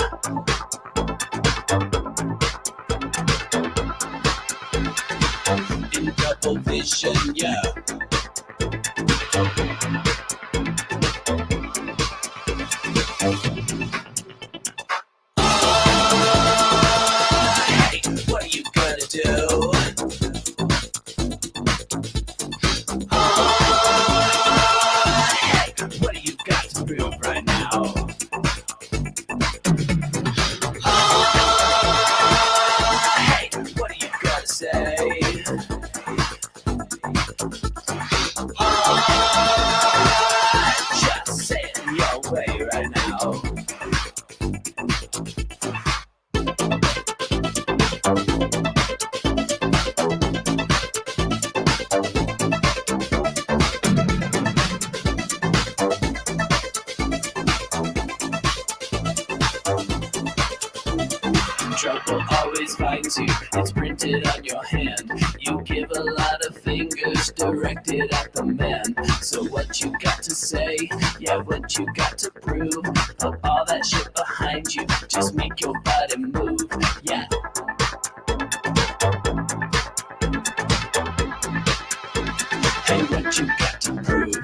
In double vision, yeah. What are you gonna do? Hey, what do you got to prove right now? Hey, what do you gotta say? Just say it your way right now. Trouble always finds you, it's printed on your hand. You give a lot of fingers directed at the man. So what you got to say, yeah, what you got to prove. Put all that shit behind you, just make your body move, yeah. Hey, what you got to prove,